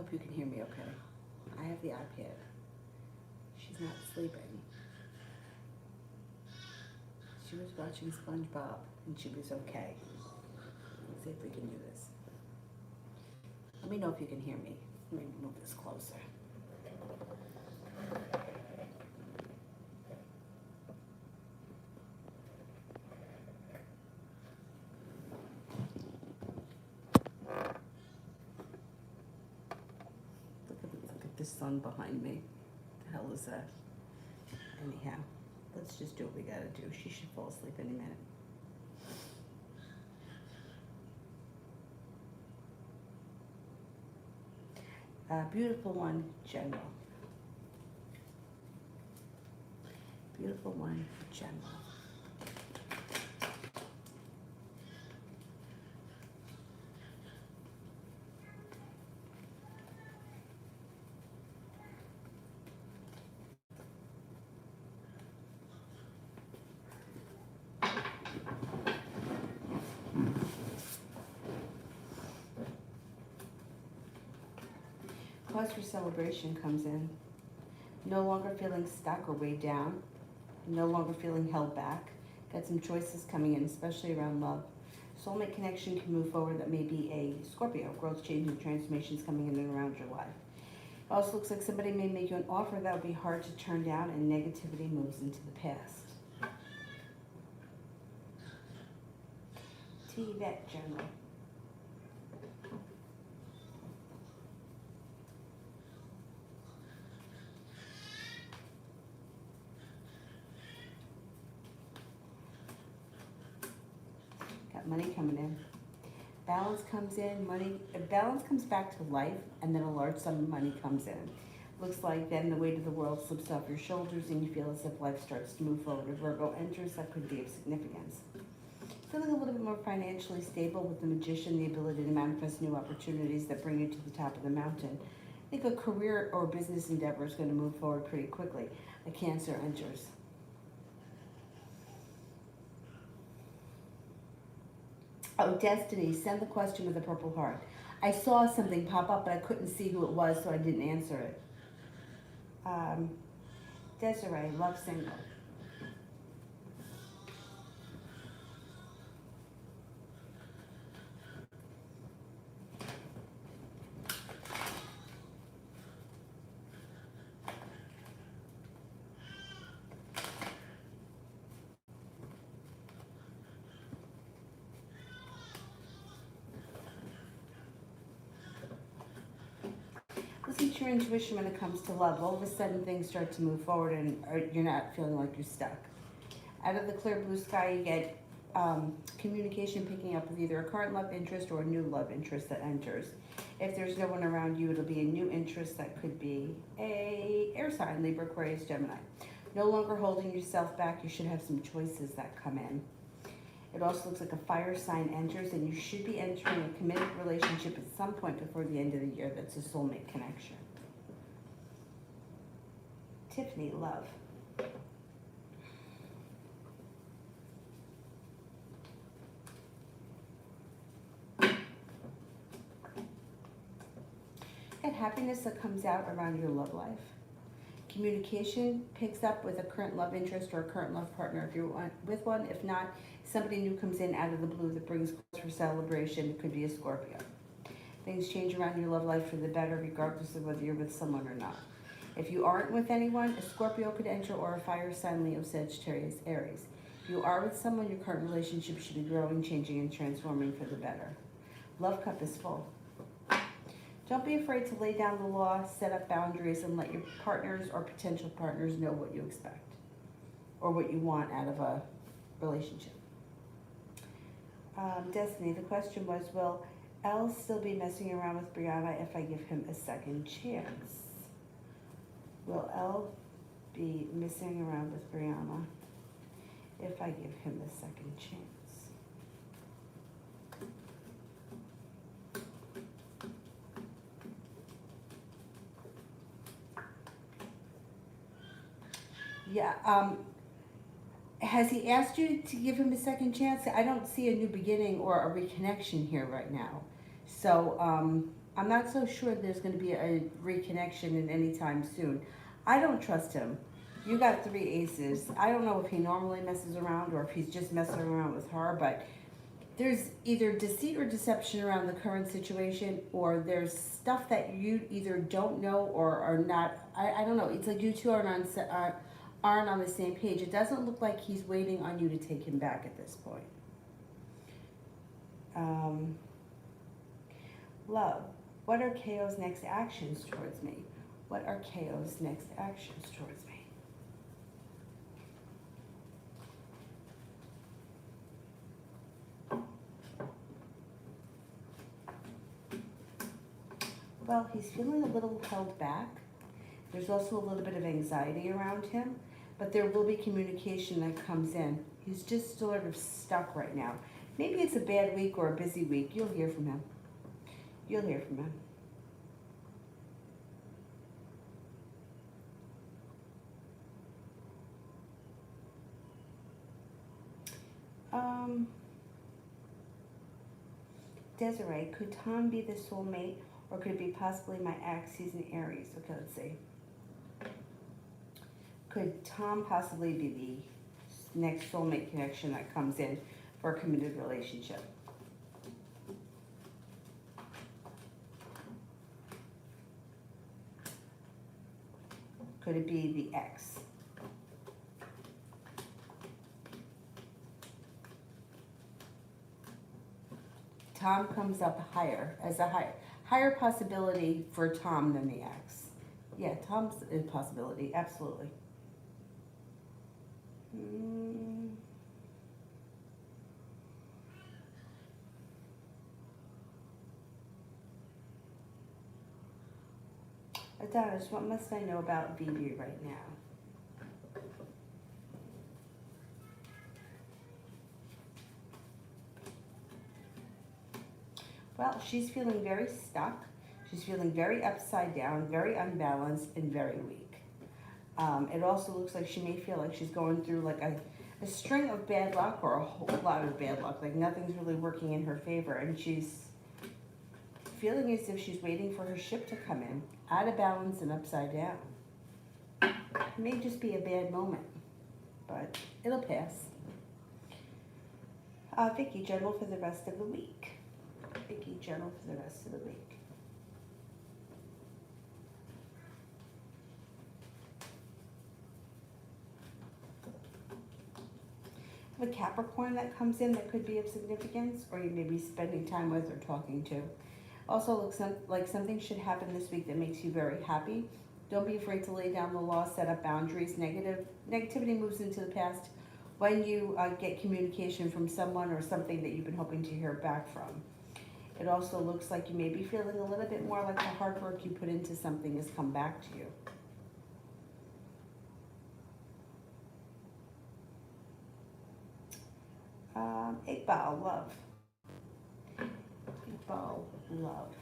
hope you can hear me okay. I have the iPad. She's not sleeping. She was watching SpongeBob and she was okay. Let's see if we can do this. Let me know if you can hear me. Let me move this closer. Look at the sun behind me. What the hell is that? Anyhow, let's just do what we gotta do. She should fall asleep any minute. Beautiful one, general. Beautiful one, general. Cause for celebration comes in. No longer feeling stuck or weighed down. No longer feeling held back. Got some choices coming in, especially around love. Soulmate connection can move forward. That may be a Scorpio. Growth, change, and transformations coming in and around your life. It also looks like somebody may make you an offer that would be hard to turn down, and negativity moves into the past. T-Vet General. Money coming in. Balance comes in, money, balance comes back to life, and then a large sum of money comes in. Looks like then the weight of the world slips off your shoulders and you feel as if life starts to move forward. If Virgo enters, that could be of significance. Feeling a little bit more financially stable with the Magician, the ability to manifest new opportunities that bring you to the top of the mountain. I think a career or business endeavor is going to move forward pretty quickly. A Cancer enters. Oh, Destiny, send the question with a purple heart. I saw something pop up, but I couldn't see who it was, so I didn't answer it. Desiree, love single. Listen to your intuition when it comes to love. All of a sudden things start to move forward and you're not feeling like you're stuck. Out of the clear blue sky, you get communication picking up with either a current love interest or a new love interest that enters. If there's no one around you, it'll be a new interest that could be a air sign, Libra, Aquarius, Gemini. No longer holding yourself back. You should have some choices that come in. It also looks like a fire sign enters, and you should be entering a committed relationship at some point before the end of the year that's a soulmate connection. Tiffany, love. And happiness that comes out around your love life. Communication picks up with a current love interest or a current love partner if you're with one. If not, somebody new comes in out of the blue that brings cause for celebration. It could be a Scorpio. Things change around your love life for the better, regardless of whether you're with someone or not. If you aren't with anyone, a Scorpio could enter, or a fire sign, Leo, Sagittarius, Aries. If you are with someone, your current relationship should be growing, changing, and transforming for the better. Love cup is full. Don't be afraid to lay down the law, set up boundaries, and let your partners or potential partners know what you expect or what you want out of a relationship. Destiny, the question was, will Elle still be messing around with Brianna if I give him a second chance? Will Elle be messing around with Brianna if I give him a second chance? Yeah, has he asked you to give him a second chance? I don't see a new beginning or a reconnection here right now. So I'm not so sure there's going to be a reconnection in any time soon. I don't trust him. You got 3 aces. I don't know if he normally messes around or if he's just messing around with her, but there's either deceit or deception around the current situation, or there's stuff that you either don't know or are not. I don't know. It's like you two aren't on the same page. It doesn't look like he's waiting on you to take him back at this point. Love. What are KO's next actions towards me? What are KO's next actions towards me? Well, he's feeling a little held back. There's also a little bit of anxiety around him, but there will be communication that comes in. He's just sort of stuck right now. Maybe it's a bad week or a busy week. You'll hear from him. You'll hear from him. Desiree, could Tom be the soulmate, or could it be possibly my ex? He's in Aries. Okay, let's see. Could Tom possibly be the next soulmate connection that comes in for a committed relationship? Could it be the ex? Tom comes up higher, as a higher possibility for Tom than the ex. Yeah, Tom's a possibility, absolutely. Adonis, what must I know about Vivi right now? Well, she's feeling very stuck. She's feeling very upside down, very unbalanced, and very weak. It also looks like she may feel like she's going through like a string of bad luck, or a whole lot of bad luck. Like nothing's really working in her favor, and she's feeling as if she's waiting for her ship to come in, out of balance and upside down. It may just be a bad moment, but it'll pass. Vicky, general for the rest of the week. Vicky, general for the rest of the week. A Capricorn that comes in that could be of significance, or you may be spending time with or talking to. Also looks like something should happen this week that makes you very happy. Don't be afraid to lay down the law, set up boundaries. Negativity moves into the past when you get communication from someone or something that you've been hoping to hear back from. It also looks like you may be feeling a little bit more like the hard work you put into something has come back to you. Iqbal, love. Iqbal, love.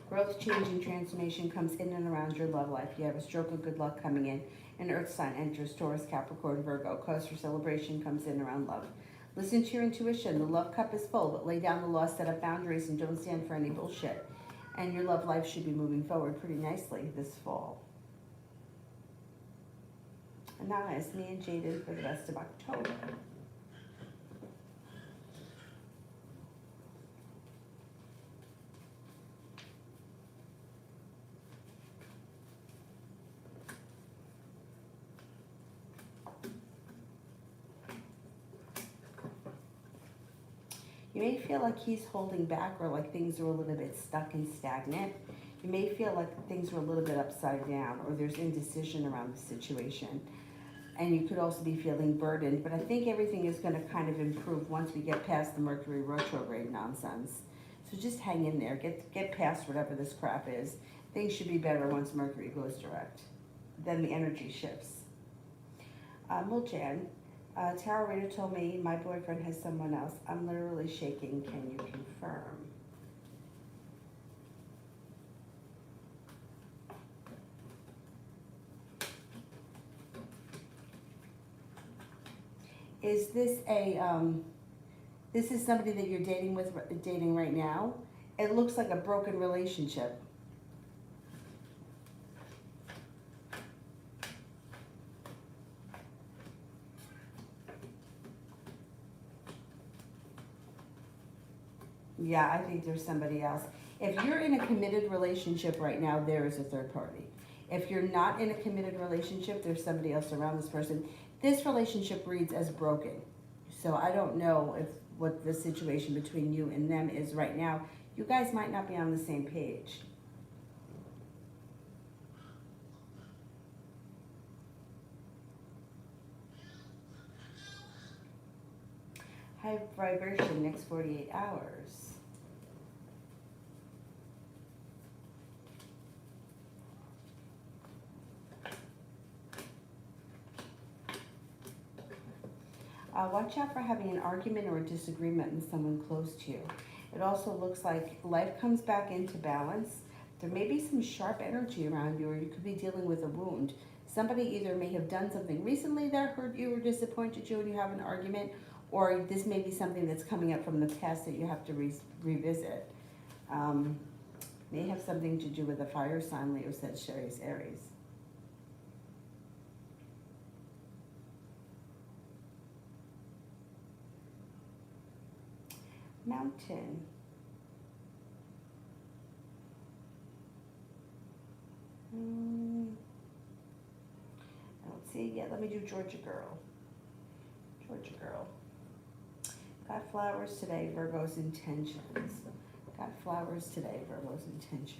Growth, change, and transformation comes in and around your love life. You have a stroke of good luck coming in. An earth sign enters Taurus, Capricorn, Virgo. Cause for celebration comes in around love. Listen to your intuition. The love cup is full, but lay down the law, set up boundaries, and don't stand for any bullshit. And your love life should be moving forward pretty nicely this fall. And now it's me and Jaden for the rest of October. You may feel like he's holding back, or like things are a little bit stuck and stagnant. You may feel like things are a little bit upside down, or there's indecision around the situation. And you could also be feeling burdened, but I think everything is going to kind of improve once we get past the Mercury retrograde nonsense. So just hang in there, get past whatever this crap is. Things should be better once Mercury goes direct. Then the energy shifts. Muljan. Tarot reader told me my boyfriend has someone else. I'm literally shaking. Can you confirm? Is this this is somebody that you're dating right now? It looks like a broken relationship. Yeah, I think there's somebody else. If you're in a committed relationship right now, there is a third party. If you're not in a committed relationship, there's somebody else around this person. This relationship reads as broken. So I don't know if what the situation between you and them is right now. You guys might not be on the same page. High vibration next 48 hours. Watch out for having an argument or a disagreement with someone close to you. It also looks like life comes back into balance. There may be some sharp energy around you, or you could be dealing with a wound. Somebody either may have done something recently that hurt you or disappointed you and you have an argument, or this may be something that's coming up from the past that you have to revisit. May have something to do with a fire sign, Leo, Sagittarius, Aries. Mountain. I don't see it yet. Let me do Georgia Girl. Georgia Girl. Got flowers today, Virgo's intentions. Got flowers today, Virgo's intentions.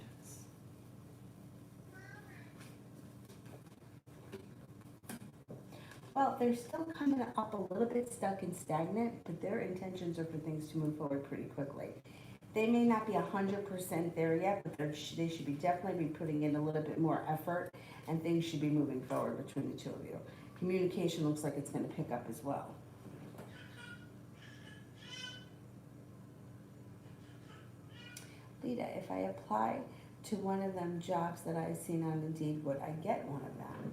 Well, they're still coming up a little bit stuck and stagnant, but their intentions are for things to move forward pretty quickly. They may not be 100% there yet, but they should be definitely be putting in a little bit more effort, and things should be moving forward between the two of you. Communication looks like it's going to pick up as well. Lita, if I apply to one of them jobs that I've seen on Indeed, would I get one of them?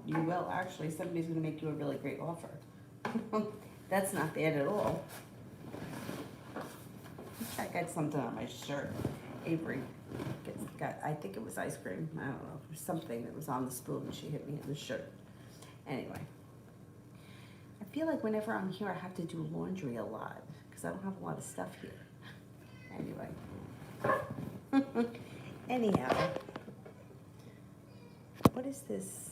You will, actually. Somebody's going to make you a really great offer. That's not bad at all. I got something on my shirt. Avery got, I think it was ice cream. I don't know. Something that was on the spoon and she hit me in the shirt. Anyway. I feel like whenever I'm here, I have to do laundry a lot because I don't have a lot of stuff here. Anyway. Anyhow. What is this?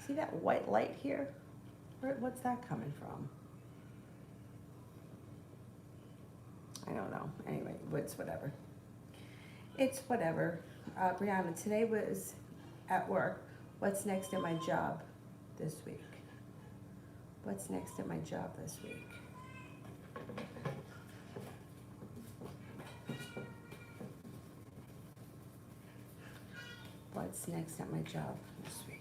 See that white light here? What's that coming from? I don't know. Anyway, it's whatever. It's whatever. Brianna, today was at work. What's next at my job this week? What's next at my job this week? What's next at my job this week?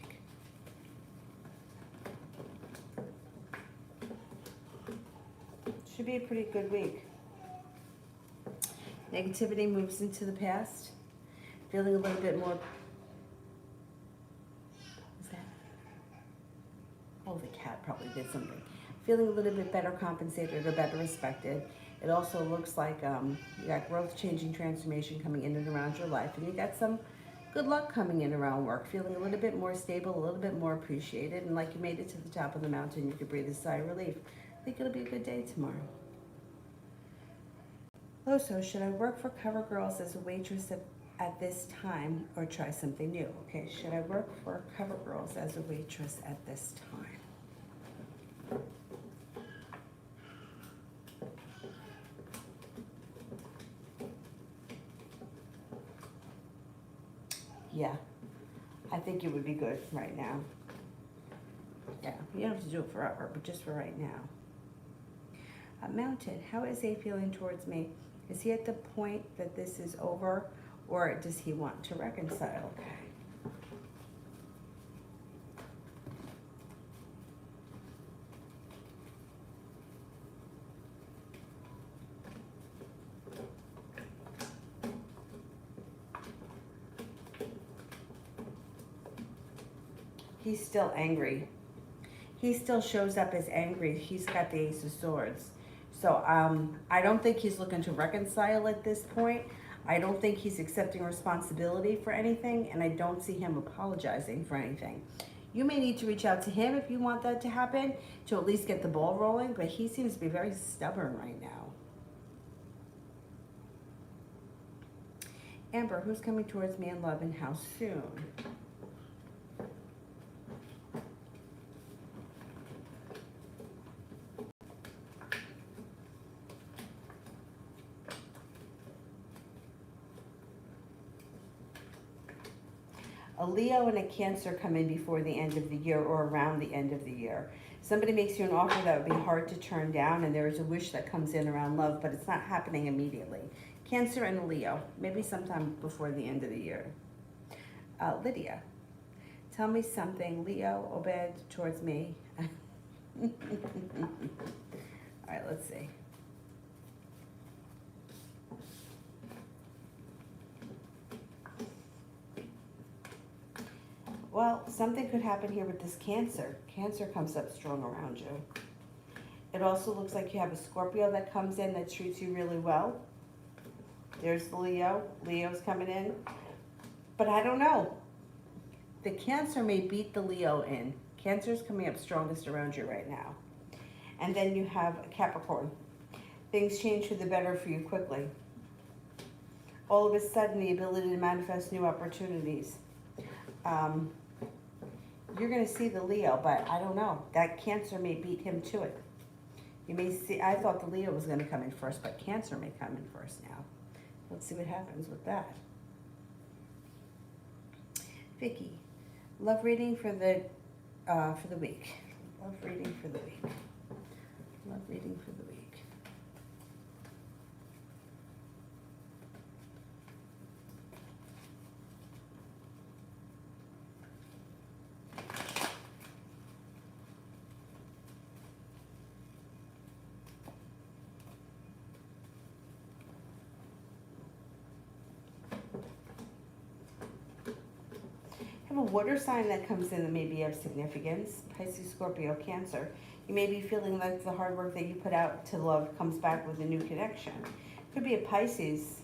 Should be a pretty good week. Negativity moves into the past. Feeling a little bit more... What's that? Oh, the cat probably did something. Feeling a little bit better compensated or better respected. It also looks like you got growth, changing, transformation coming in and around your life. And you got some good luck coming in around work. Feeling a little bit more stable, a little bit more appreciated. And like you made it to the top of the mountain, you could breathe a sigh of relief. I think it'll be a good day tomorrow. Also, should I work for CoverGirls as a waitress at this time or try something new? Okay, should I work for CoverGirls as a waitress at this time? Yeah, I think it would be good right now. Yeah, you don't have to do it forever, but just for right now. Mountain, how is he feeling towards me? Is he at the point that this is over, or does he want to reconcile? Okay. He's still angry. He still shows up as angry. He's got the Ace of Swords. So I don't think he's looking to reconcile at this point. I don't think he's accepting responsibility for anything, and I don't see him apologizing for anything. You may need to reach out to him if you want that to happen, to at least get the ball rolling, but he seems to be very stubborn right now. Amber, who's coming towards me in love and how soon? A Leo and a Cancer come in before the end of the year or around the end of the year. Somebody makes you an offer that would be hard to turn down, and there is a wish that comes in around love, but it's not happening immediately. Cancer and a Leo, maybe sometime before the end of the year. Lydia, tell me something. Leo, Obed, towards me. All right, let's see. Well, something could happen here with this Cancer. Cancer comes up strong around you. It also looks like you have a Scorpio that comes in that treats you really well. There's the Leo. Leo's coming in. But I don't know. The Cancer may beat the Leo in. Cancer's coming up strongest around you right now. And then you have a Capricorn. Things change for the better for you quickly. All of a sudden, the ability to manifest new opportunities. You're going to see the Leo, but I don't know. That Cancer may beat him to it. You may see, I thought the Leo was going to come in first, but Cancer may come in first now. Let's see what happens with that. Vicky, love reading for the week. Love reading for the week. Love reading for the week. A water sign that comes in that may be of significance. Pisces, Scorpio, Cancer. You may be feeling like the hard work that you put out to love comes back with a new connection. Could be a Pisces.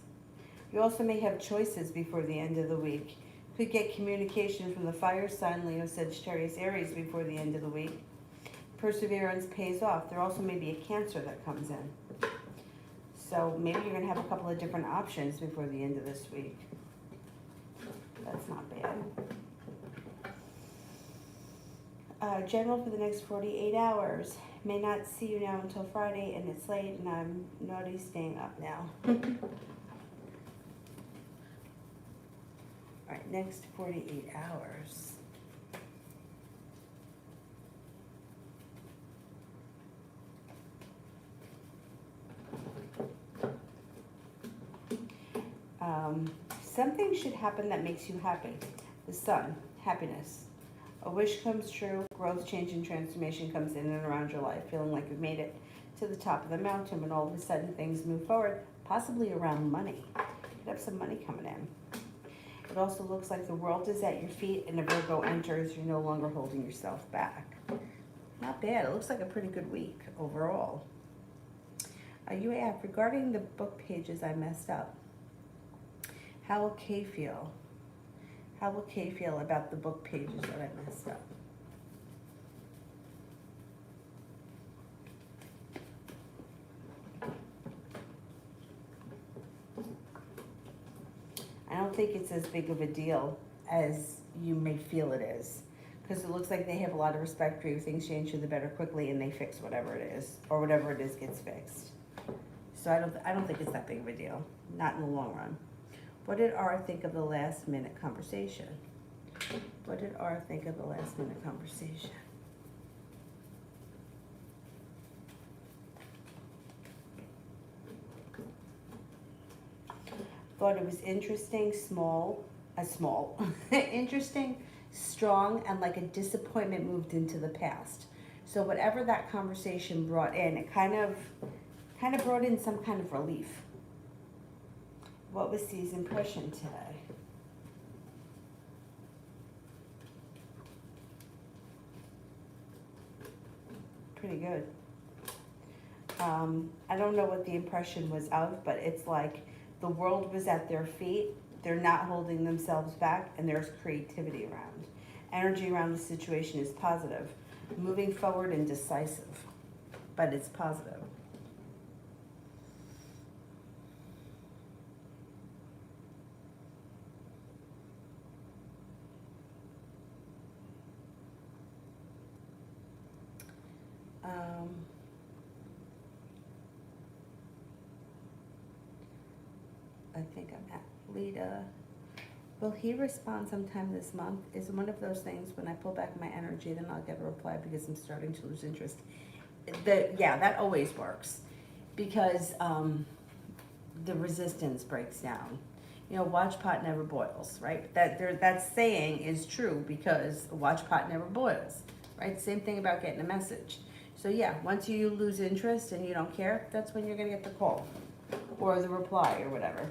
You also may have choices before the end of the week. Could get communication from the fire sign, Leo, Sagittarius, Aries before the end of the week. Perseverance pays off. There also may be a Cancer that comes in. So maybe you're going to have a couple of different options before the end of this week. That's not bad. General for the next 48 hours. May not see you now until Friday, and it's late, and I'm naughty staying up now. All right, next 48 hours. Something should happen that makes you happy. The Sun, happiness. A wish comes true, growth, change, and transformation comes in and around your life, feeling like you've made it to the top of the mountain, when all of a sudden things move forward, possibly around money. You could have some money coming in. It also looks like the world is at your feet, and a Virgo enters, you're no longer holding yourself back. Not bad. It looks like a pretty good week overall. You asked, regarding the book pages I messed up, how will Kay feel? How will Kay feel about the book pages that I messed up? I don't think it's as big of a deal as you may feel it is, because it looks like they have a lot of respect for you. Things change for the better quickly, and they fix whatever it is, or whatever it is gets fixed. So I don't think it's that big of a deal, not in the long run. What did R think of the last minute conversation? What did R think of the last minute conversation? Thought it was interesting, interesting, strong, and like a disappointment moved into the past. So whatever that conversation brought in, it kind of brought in some kind of relief. What was C's impression today? pretty good. I don't know what the impression was of, but it's like the world was at their feet. They're not holding themselves back, and there's creativity around. Energy around the situation is positive, moving forward and decisive, but it's positive. I think I'm at Lita. Will he respond sometime this month? Is one of those things when I pull back my energy, then I'll get a reply because I'm starting to lose interest. Yeah, that always works because the resistance breaks down. You know, watch pot never boils, right? That saying is true because a watch pot never boils, right? Same thing about getting a message. So yeah, once you lose interest and you don't care, that's when you're gonna get the call or the reply or whatever.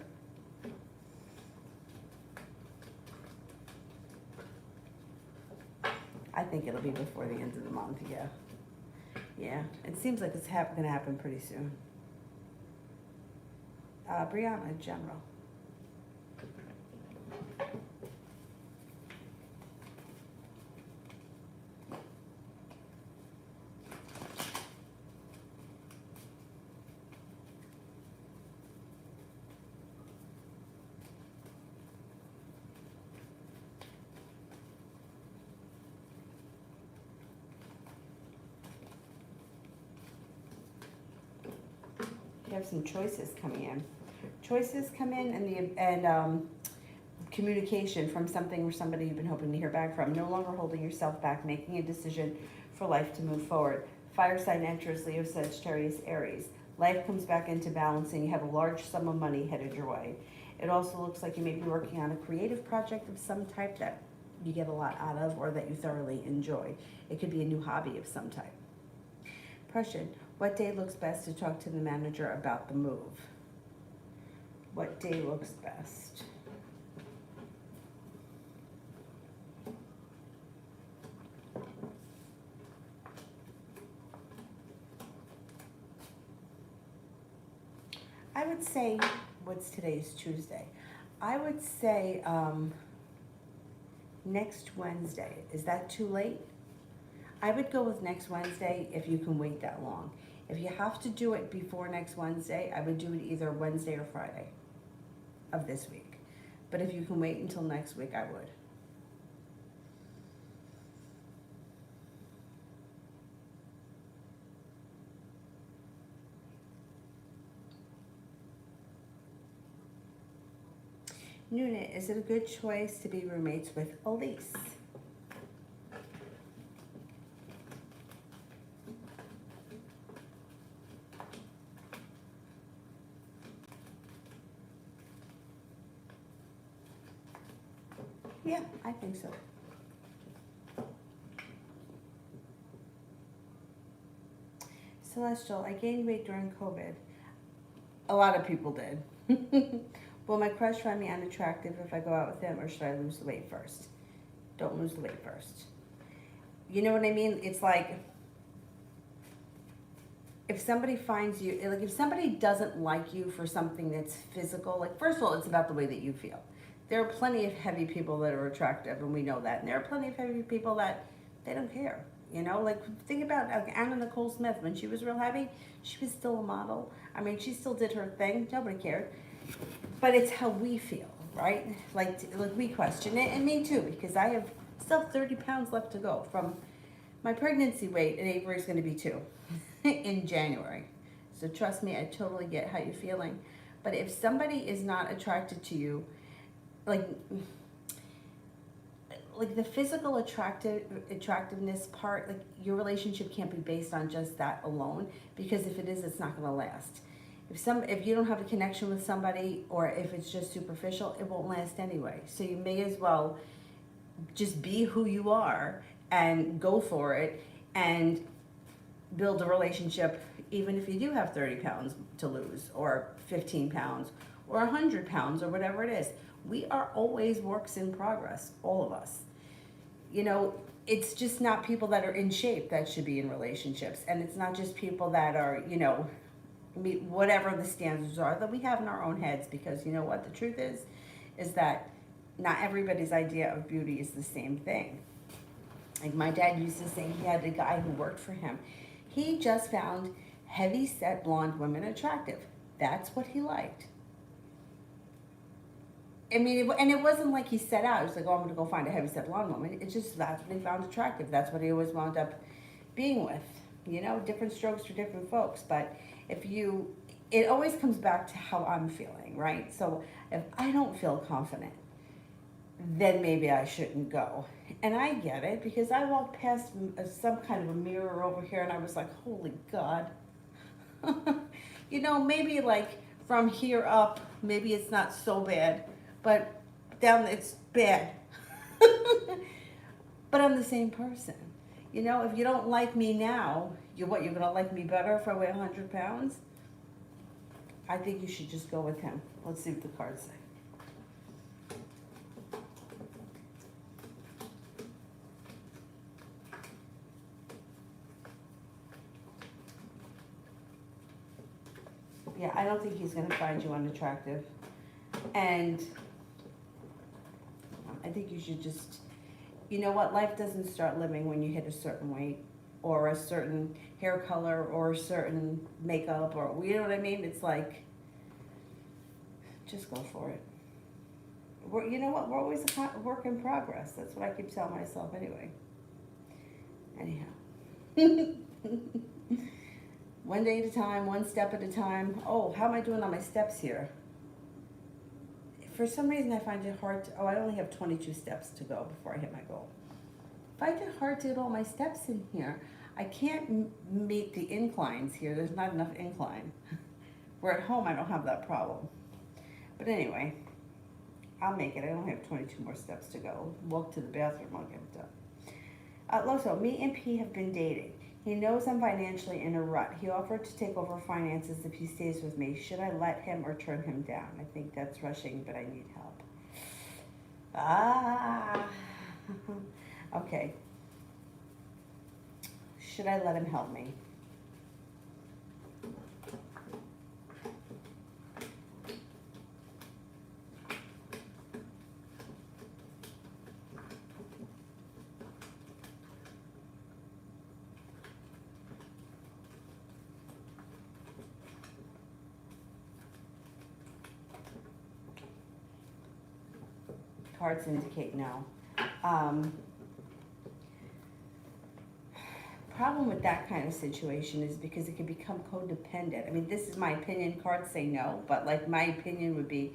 I think it'll be before the end of the month, yeah. Yeah, it seems like it's gonna happen pretty soon. Brianna, general. You have some choices coming in. Choices come in and communication from something or somebody you've been hoping to hear back from. No longer holding yourself back, making a decision for life to move forward. Fire sign enters, Leo, Sagittarius, Aries. Life comes back into balance and you have a large sum of money headed your way. It also looks like you may be working on a creative project of some type that you get a lot out of or that you thoroughly enjoy. It could be a new hobby of some type. Question, what day looks best to talk to the manager about the move? What day looks best? I would say, what's today's Tuesday? I would say next Wednesday. Is that too late? I would go with next Wednesday if you can wait that long. If you have to do it before next Wednesday, I would do it either Wednesday or Friday of this week. But if you can wait until next week, I would. Nuna, is it a good choice to be roommates with Elise? Yeah, I think so. Celestial, I gained weight during COVID. A lot of people did. Will my crush find me unattractive if I go out with him, or should I lose the weight first? Don't lose the weight first. You know what I mean? It's like, if somebody finds you, like if somebody doesn't like you for something that's physical, like first of all, it's about the way that you feel. There are plenty of heavy people that are attractive, and we know that. And there are plenty of heavy people that they don't care. You know, like think about Anna Nicole Smith. When she was real heavy, she was still a model. I mean, she still did her thing. Nobody cared. But it's how we feel, right? Like we question it, and me too, because I have still 30 pounds left to go from my pregnancy weight, and Avery's going to be 2 in January. So trust me, I totally get how you're feeling. But if somebody is not attracted to you, like the physical attractiveness part, like your relationship can't be based on just that alone, because if it is, it's not going to last. If you don't have a connection with somebody, or if it's just superficial, it won't last anyway. So you may as well just be who you are and go for it and build a relationship, even if you do have 30 pounds to lose, or 15 pounds, or 100 pounds, or whatever it is. We are always works in progress, all of us. You know, it's just not people that are in shape that should be in relationships. And it's not just people that are, you know, meet whatever the standards are that we have in our own heads. Because you know what the truth is that not everybody's idea of beauty is the same thing. Like my dad used to say, he had a guy who worked for him. He just found heavy set blonde women attractive. That's what he liked. I mean, and it wasn't like he set out. It was like, oh, I'm going to go find a heavyset blonde woman. It's just that's what he found attractive. That's what he always wound up being with. You know, different strokes for different folks. But if you, it always comes back to how I'm feeling, right? So if I don't feel confident, then maybe I shouldn't go. And I get it because I walked past some kind of a mirror over here and I was like, holy God. You know, maybe like from here up, maybe it's not so bad. But down, it's bad. But I'm the same person. You know, if you don't like me now, you're gonna like me better if I weigh 100 pounds? I think you should just go with him. Let's see what the cards say. Yeah, I don't think he's gonna find you unattractive. And I think you should just, you know what, life doesn't start living when you hit a certain weight or a certain hair color or a certain makeup or, you know what I mean? It's like, just go for it. You know what, we're always a work in progress. That's what I keep telling myself anyway. Anyhow. One day at a time, one step at a time. Oh, how am I doing on my steps here? For some reason, I find it hard to, I only have 22 steps to go before I hit my goal. I find it hard to get all my steps in here. I can't meet the inclines here. There's not enough incline. Where at home, I don't have that problem. But anyway, I'll make it. I only have 22 more steps to go. Walk to the bathroom, I'll get it done. Loso, me and P have been dating. He knows I'm financially in a rut. He offered to take over finances if he stays with me. Should I let him or turn him down? I think that's rushing, but I need help. Okay. Should I let him help me? Cards indicate no. Problem with that kind of situation is because it can become codependent. I mean, this is my opinion. Cards say no, but like my opinion would be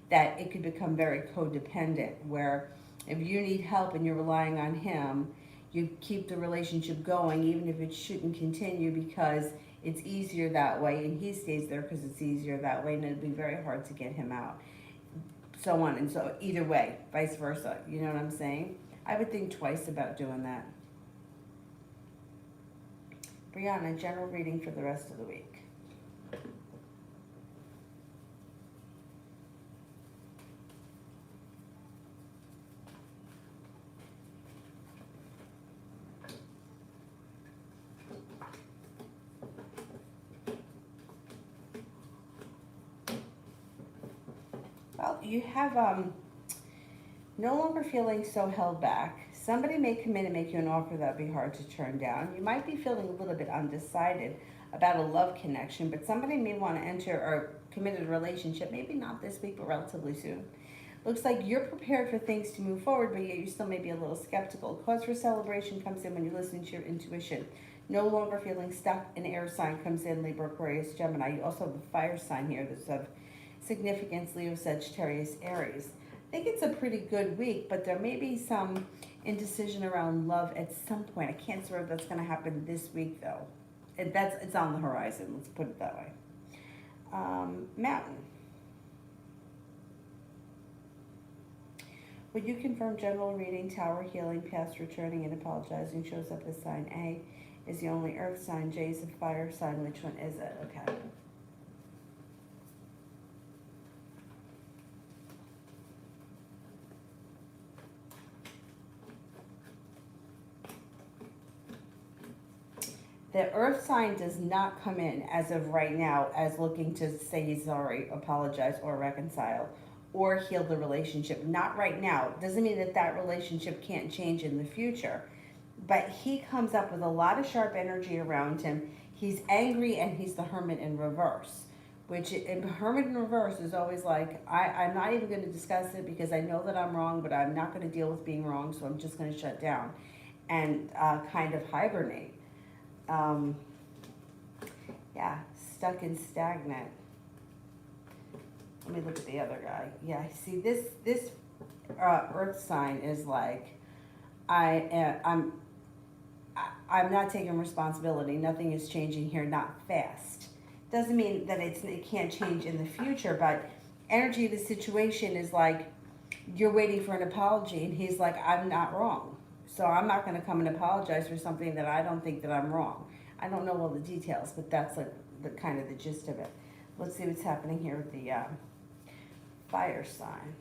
that it could become very codependent, where if you need help and you're relying on him, you keep the relationship going even if it shouldn't continue because it's easier that way, and he stays there because it's easier that way, and it'd be very hard to get him out. So on and so, either way, vice versa. You know what I'm saying? I would think twice about doing that. Brianna, general reading for the rest of the week. Well, you have no longer feeling so held back. Somebody may come in and make you an offer that would be hard to turn down. You might be feeling a little bit undecided about a love connection, but somebody may want to enter a committed relationship, maybe not this week, but relatively soon. Looks like you're prepared for things to move forward, but yet you still may be a little skeptical. Cause for celebration comes in when you listen to your intuition. No longer feeling stuck. An air sign comes in, Libra, Aquarius, Gemini. You also have a fire sign here that's of significance, Leo, Sagittarius, Aries. I think it's a pretty good week, but there may be some indecision around love at some point. I can't swear if that's going to happen this week, though. It's on the horizon, let's put it that way. Mountain. Would you confirm general reading, tower healing, past returning, and apologizing shows up as sign A? Is the only earth sign. J is a fire sign. Which one is it? Okay. The earth sign does not come in as of right now as looking to say he's sorry, apologize, or reconcile, or heal the relationship. Not right now. Doesn't mean that that relationship can't change in the future. But he comes up with a lot of sharp energy around him. He's angry and he's the hermit in reverse. Which, in hermit in reverse is always like, I'm not even going to discuss it because I know that I'm wrong, but I'm not going to deal with being wrong, so I'm just going to shut down and kind of hibernate. Yeah, stuck and stagnant. Let me look at the other guy. Yeah, see this earth sign is like, I'm not taking responsibility. Nothing is changing here, not fast. Doesn't mean that it can't change in the future, but energy of the situation is like, you're waiting for an apology, and he's like, I'm not wrong. So I'm not going to come and apologize for something that I don't think that I'm wrong. I don't know all the details, but that's like the kind of the gist of it. Let's see what's happening here with the fire sign.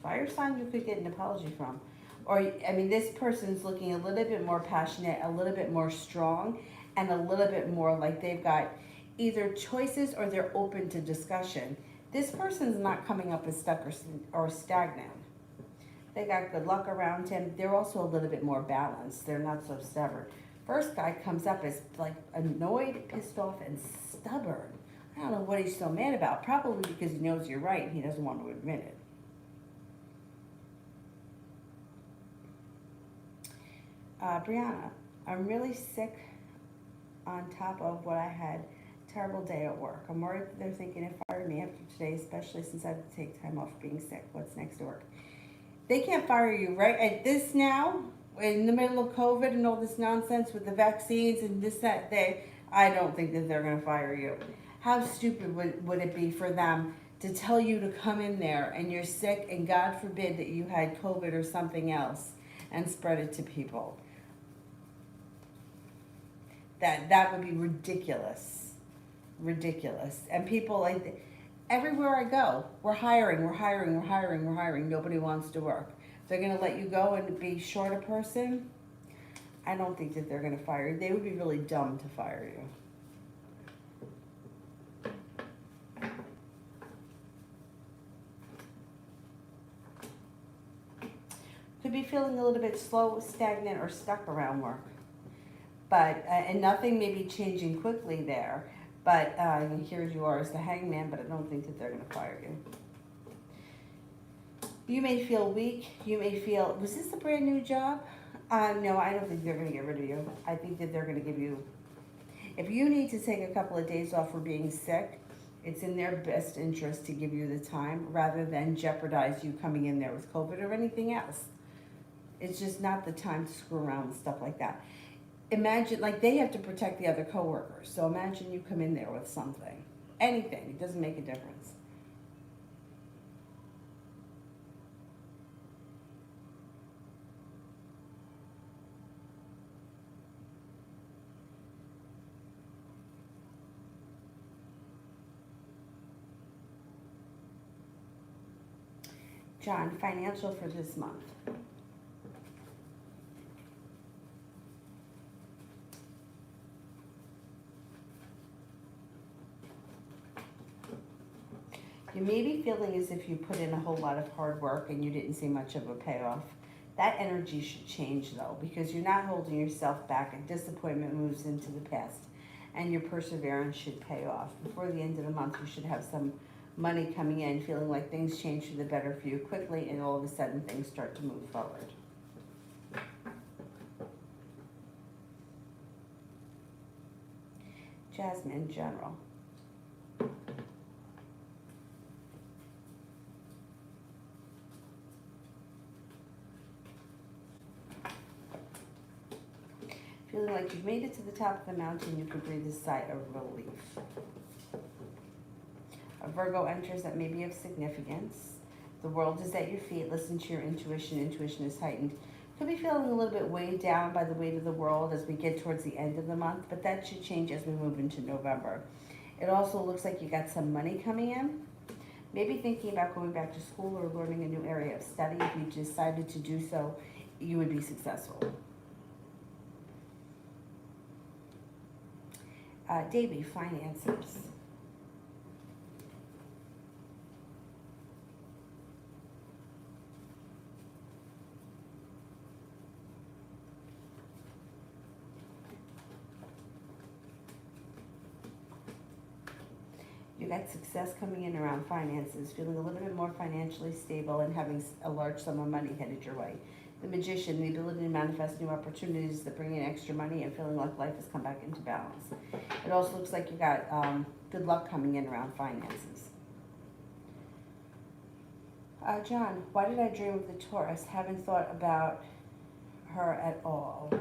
Fire sign you could get an apology from. Or, I mean, this person's looking a little bit more passionate, a little bit more strong, and a little bit more like they've got either choices or they're open to discussion. This person's not coming up as stuck or stagnant. They got good luck around him. They're also a little bit more balanced. They're not so stubborn. First guy comes up as like annoyed, pissed off, and stubborn. I don't know what he's so mad about. Probably because he knows you're right and he doesn't want to admit it. Brianna, I'm really sick on top of what I had. Terrible day at work. I'm worried that they're thinking of firing me after today, especially since I have to take time off being sick. What's next to work? They can't fire you right at this now, in the middle of COVID and all this nonsense with the vaccines and this, that, they. I don't think that they're going to fire you. How stupid would it be for them to tell you to come in there and you're sick and God forbid that you had COVID or something else and spread it to people? That would be ridiculous. Ridiculous. And people like, everywhere I go, we're hiring. Nobody wants to work. They're going to let you go and be short a person. I don't think that they're going to fire you. They would be really dumb to fire you. Could be feeling a little bit slow, stagnant, or stuck around work. But, and nothing may be changing quickly there. But here you are as the hangman, but I don't think that they're going to fire you. You may feel weak. You may feel, was this a brand new job? No, I don't think they're going to get rid of you. I think that they're going to give you, if you need to take a couple of days off for being sick, it's in their best interest to give you the time rather than jeopardize you coming in there with COVID or anything else. It's just not the time to screw around with stuff like that. Imagine, like, they have to protect the other coworkers. So imagine you come in there with something. Anything. It doesn't make a difference. John, financial for this month. You may be feeling as if you put in a whole lot of hard work and you didn't see much of a payoff. That energy should change though, because you're not holding yourself back and disappointment moves into the past and your perseverance should pay off. Before the end of the month, you should have some money coming in, feeling like things change for the better for you quickly, and all of a sudden things start to move forward. Jasmine, general. Feeling like you've made it to the top of the mountain, you could breathe a sigh of relief. A Virgo enters that may be of significance. The world is at your feet. Listen to your intuition. Intuition is heightened. Could be feeling a little bit weighed down by the weight of the world as we get towards the end of the month, but that should change as we move into November. It also looks like you got some money coming in. Maybe thinking about going back to school or learning a new area of study. If you decided to do so, you would be successful. Davey, finances. You got success coming in around finances, feeling a little bit more financially stable and having a large sum of money headed your way. The Magician, the ability to manifest new opportunities that bring in extra money and feeling like life has come back into balance. It also looks like you got good luck coming in around finances. John, why did I dream of the Taurus? Haven't thought about her at all.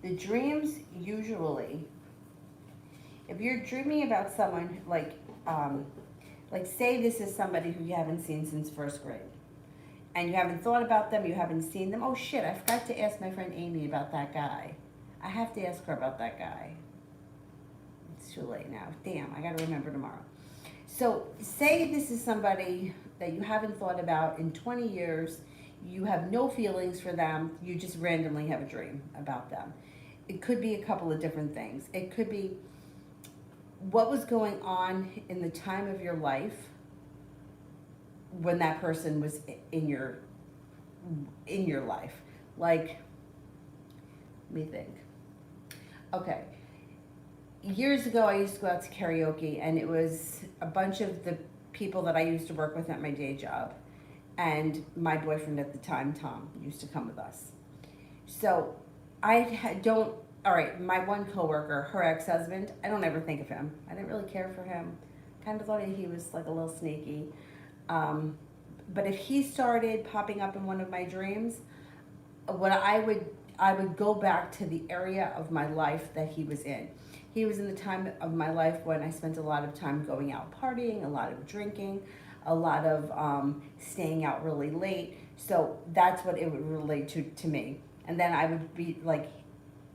The dreams usually, if you're dreaming about someone like say this is somebody who you haven't seen since first grade, and you haven't thought about them, you haven't seen them. Oh shit, I forgot to ask my friend Amy about that guy. I have to ask her about that guy. It's too late now. Damn, I gotta remember tomorrow. So say this is somebody that you haven't thought about in 20 years, you have no feelings for them, you just randomly have a dream about them. It could be a couple of different things. It could be what was going on in the time of your life when that person was in your life. Like, let me think. Okay. Years ago, I used to go out to karaoke, and it was a bunch of the people that I used to work with at my day job. And my boyfriend at the time, Tom, used to come with us. So all right, my one coworker, her ex-husband, I don't ever think of him. I didn't really care for him. Kind of thought he was like a little sneaky. But if he started popping up in one of my dreams, what I would go back to the area of my life that he was in. He was in the time of my life when I spent a lot of time going out partying, a lot of drinking, a lot of staying out really late. So that's what it would relate to me. And then I would be like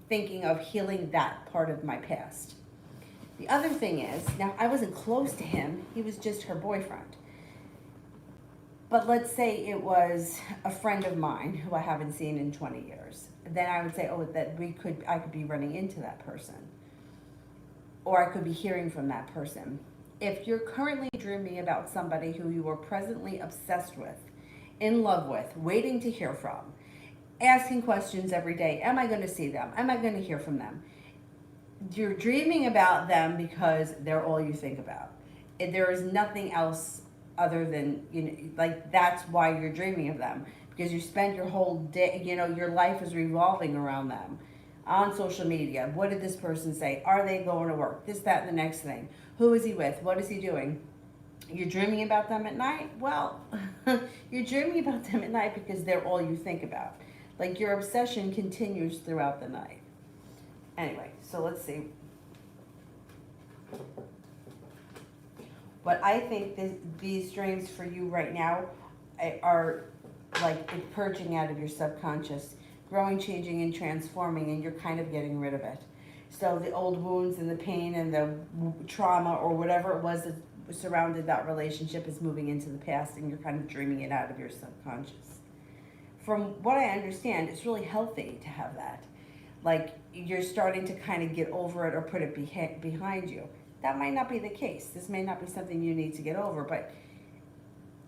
thinking of healing that part of my past. The other thing is, now I wasn't close to him, he was just her boyfriend. But let's say it was a friend of mine who I haven't seen in 20 years. Then I would say, oh, I could be running into that person. Or I could be hearing from that person. If you're currently dreaming about somebody who you are presently obsessed with, in love with, waiting to hear from, asking questions every day, am I going to see them? Am I going to hear from them? You're dreaming about them because they're all you think about. There is nothing else other than, like that's why you're dreaming of them. Because you spent your whole day, your life is revolving around them. On social media, what did this person say? Are they going to work? This, that, and the next thing. Who is he with? What is he doing? You're dreaming about them at night? Well, you're dreaming about them at night because they're all you think about. Like your obsession continues throughout the night. Anyway, so let's see. What I think these dreams for you right now are like purging out of your subconscious, growing, changing, and transforming, and you're kind of getting rid of it. So the old wounds and the pain and the trauma or whatever it was that surrounded that relationship is moving into the past, and you're kind of dreaming it out of your subconscious. From what I understand, it's really healthy to have that. Like you're starting to kind of get over it or put it behind you. That might not be the case. This may not be something you need to get over,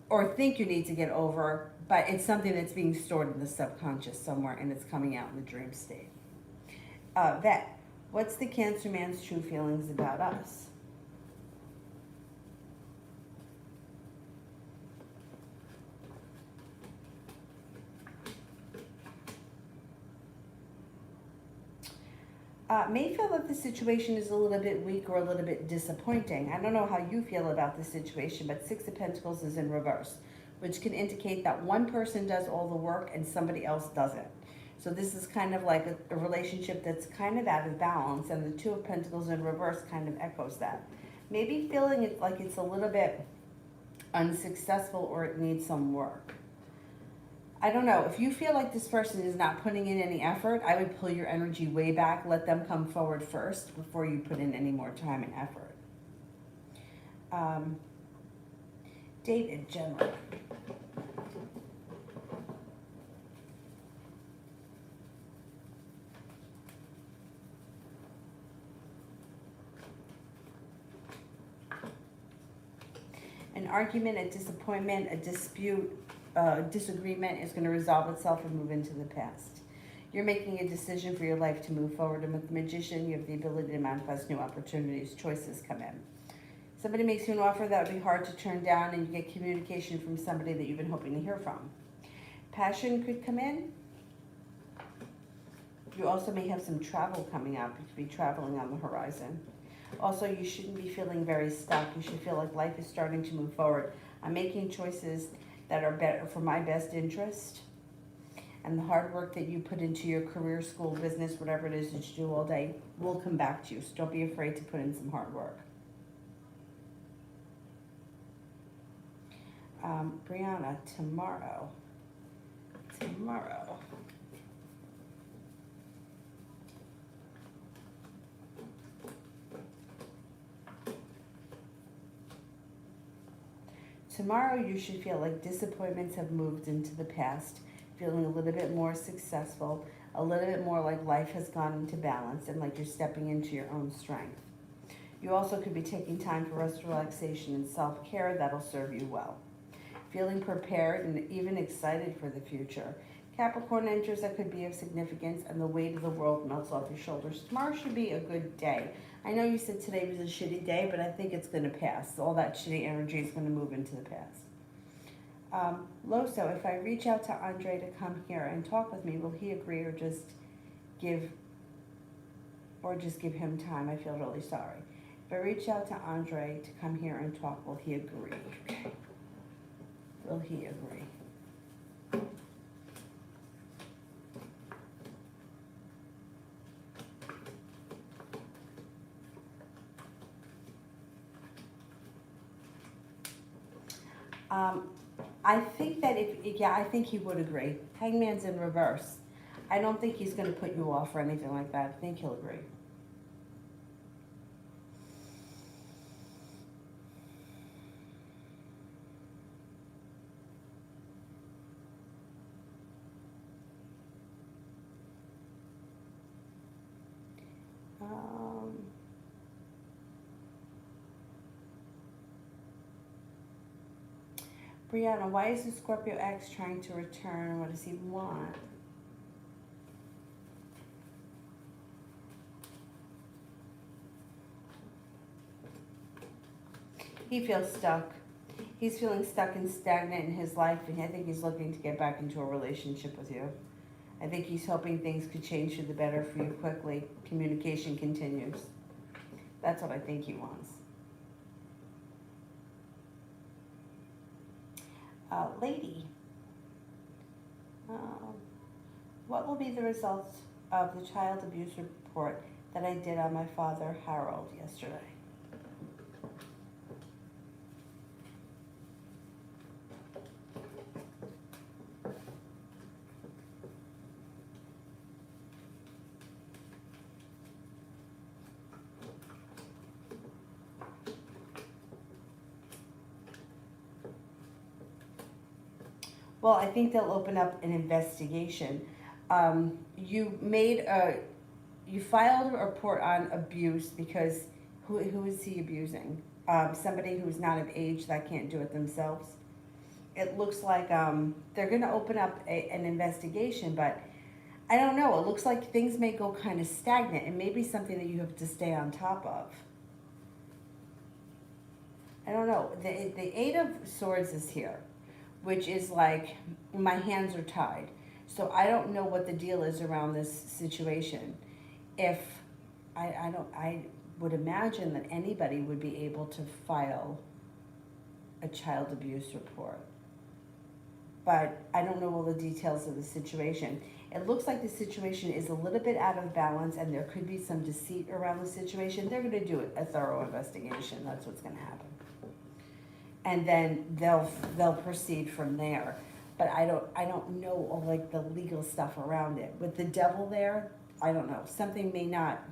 or think you need to get over, but it's something that's being stored in the subconscious somewhere, and it's coming out in the dream state. Vet, what's the Cancer man's true feelings about us? May feel that the situation is a little bit weak or a little bit disappointing. I don't know how you feel about the situation, but Six of Pentacles is in reverse, which can indicate that one person does all the work and somebody else doesn't. So this is kind of like a relationship that's kind of out of balance, and the Two of Pentacles in reverse kind of echoes that. Maybe feeling it like it's a little bit unsuccessful or it needs some work. I don't know. If you feel like this person is not putting in any effort, I would pull your energy way back. Let them come forward first before you put in any more time and effort. David, Gemini. An argument, a disappointment, a dispute, disagreement is going to resolve itself and move into the past. You're making a decision for your life to move forward, and with the Magician, you have the ability to manifest new opportunities. Choices come in. Somebody makes you an offer that would be hard to turn down, and you get communication from somebody that you've been hoping to hear from. Passion could come in. You also may have some travel coming up. You could be traveling on the horizon. Also, you shouldn't be feeling very stuck. You should feel like life is starting to move forward. I'm making choices that are better for my best interest. And the hard work that you put into your career, school, business, whatever it is that you do all day will come back to you. So don't be afraid to put in some hard work. Brianna, tomorrow. Tomorrow you should feel like disappointments have moved into the past, feeling a little bit more successful, a little bit more like life has gone into balance and like you're stepping into your own strength. You also could be taking time for rest, relaxation, and self-care that'll serve you well. Feeling prepared and even excited for the future. Capricorn enters that could be of significance, and the weight of the world melts off your shoulders. Tomorrow should be a good day. I know you said today was a shitty day, but I think it's going to pass. All that shitty energy is going to move into the past. Loso, if I reach out to Andre to come here and talk with me, will he agree or just give him time? I feel really sorry. If I reach out to Andre to come here and talk, will he agree? Okay. Will he agree? I think that I think he would agree. Hangman's in reverse. I don't think he's going to put you off or anything like that. I think he'll agree. Brianna, why is the Scorpio X trying to return? What does he want? He feels stuck. He's feeling stuck and stagnant in his life, and I think he's looking to get back into a relationship with you. I think he's hoping things could change for the better for you quickly. Communication continues. That's what I think he wants. Lady, what will be the results of the child abuse report that I did on my father, Harold, yesterday? Well, I think they'll open up an investigation. You filed a report on abuse because who is he abusing? Somebody who's not of age that can't do it themselves. It looks like they're going to open up an investigation, but I don't know. It looks like things may go kind of stagnant and maybe something that you have to stay on top of. I don't know. The Eight of Swords is here, which is like my hands are tied. So I don't know what the deal is around this situation. If I would imagine that anybody would be able to file a child abuse report. But I don't know all the details of the situation. It looks like the situation is a little bit out of balance and there could be some deceit around the situation. They're going to do a thorough investigation. That's what's going to happen. And then they'll proceed from there. But I don't know all like the legal stuff around it. With the devil there, I don't know. Something may not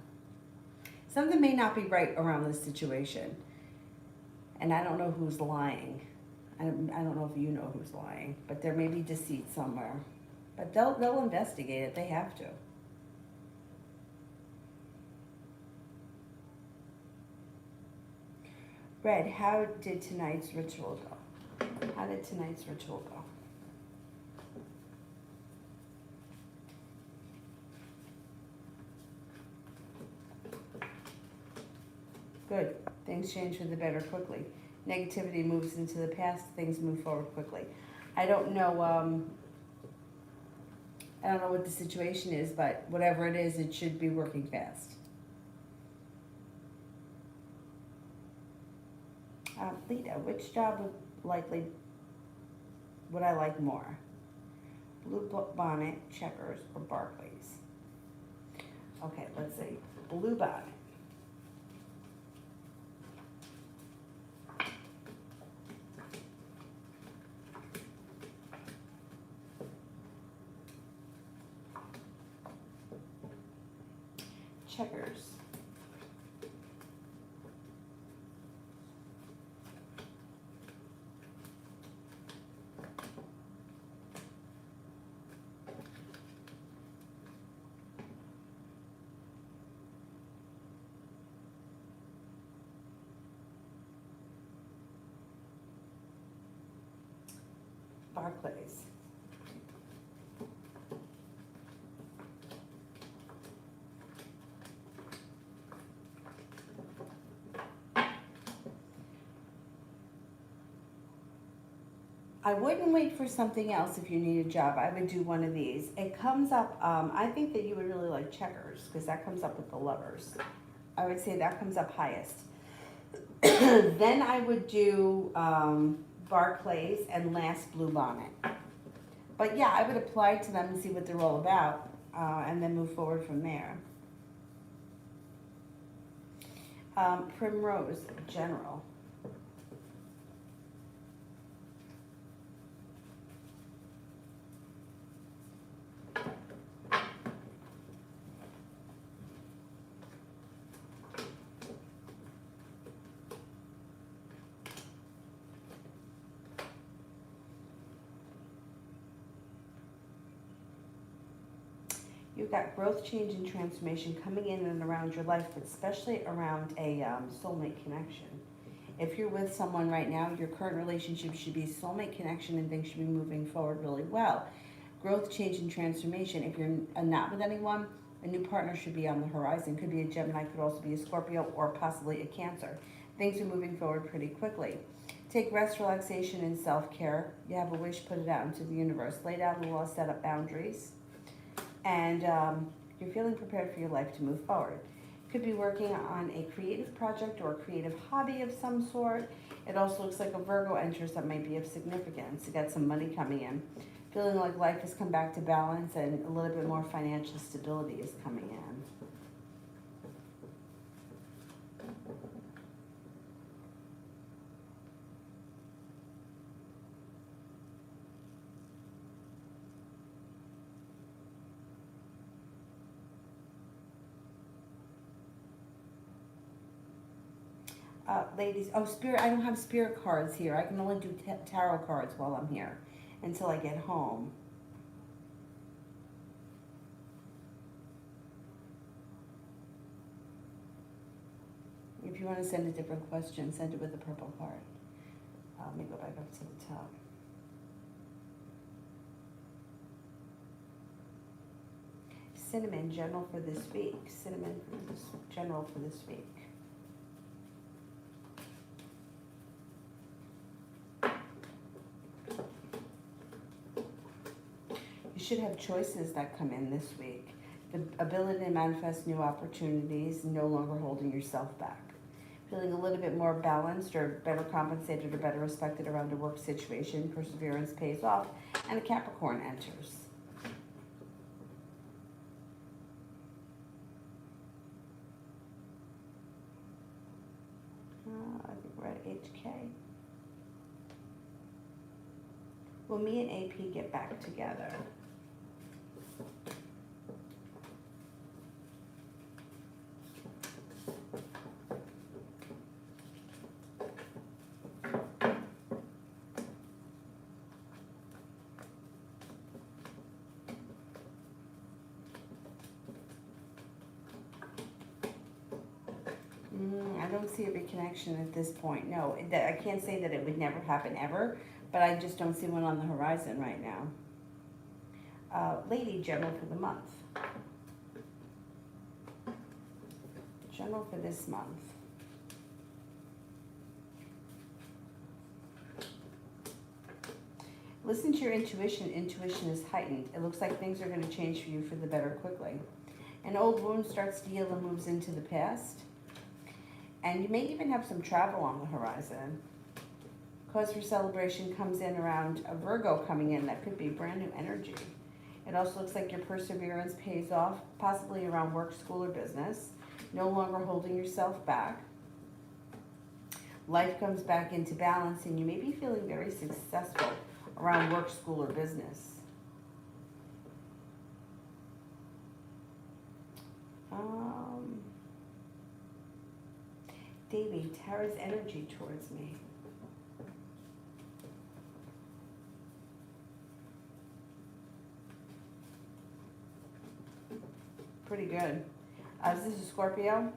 be right around this situation. And I don't know who's lying. I don't know if you know who's lying, but there may be deceit somewhere. But they'll investigate it. They have to. Red, how did tonight's ritual go? How did tonight's ritual go? Good. Things change for the better quickly. Negativity moves into the past. Things move forward quickly. I don't know. I don't know what the situation is, but whatever it is, it should be working fast. Lita, which job would I like more? Blue Bonnet, Checkers, or Barclays? Okay, let's see. Blue Bonnet. Checkers. Barclays. I wouldn't wait for something else if you need a job. I would do one of these. It comes up, I think that you would really like Checkers because that comes up with the lovers. I would say that comes up highest. Then I would do Barclays and last Blue Bonnet. But yeah, I would apply to them and see what they're all about and then move forward from there. Primrose, General. You've got growth, change, and transformation coming in and around your life, but especially around a soulmate connection. If you're with someone right now, your current relationship should be soulmate connection and things should be moving forward really well. Growth, change, and transformation. If you're not with anyone, a new partner should be on the horizon. Could be a Gemini, could also be a Scorpio, or possibly a Cancer. Things are moving forward pretty quickly. Take rest, relaxation, and self-care. You have a wish, put it out into the universe. Lay down the law, set up boundaries. And you're feeling prepared for your life to move forward. Could be working on a creative project or a creative hobby of some sort. It also looks like a Virgo enters that might be of significance. You got some money coming in. Feeling like life has come back to balance and a little bit more financial stability is coming in. Ladies, oh, Spirit, I don't have Spirit cards here. I can only do tarot cards while I'm here until I get home. If you want to send a different question, send it with a purple card. Let me go back up to the top. Cinnamon, general for this week. Cinnamon, general for this week. You should have choices that come in this week. The ability to manifest new opportunities, no longer holding yourself back. Feeling a little bit more balanced or better compensated or better respected around a work situation. Perseverance pays off. And a Capricorn enters. I think we're at HK. Will me and AP get back together? I I don't see a reconnection at this point. No, I can't say that it would never happen ever, but I just don't see one on the horizon right now. Lady, general for the month. General for this month. Listen to your intuition. Intuition is heightened. It looks like things are going to change for you for the better quickly. An old wound starts to heal and moves into the past. And you may even have some travel on the horizon. Cause for celebration comes in around a Virgo coming in. That could be brand new energy. It also looks like your perseverance pays off, possibly around work, school, or business. No longer holding yourself back. Life comes back into balance, and you may be feeling very successful around work, school, or business. Davy, Tara's energy towards me. Pretty good. This is Scorpio.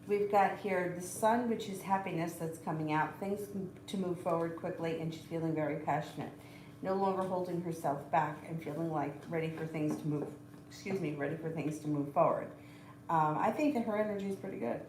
We've got here the sun, which is happiness that's coming out. Things to move forward quickly, and she's feeling very passionate. No longer holding herself back and feeling like ready for things to move, ready for things to move forward. I think that her energy is pretty good.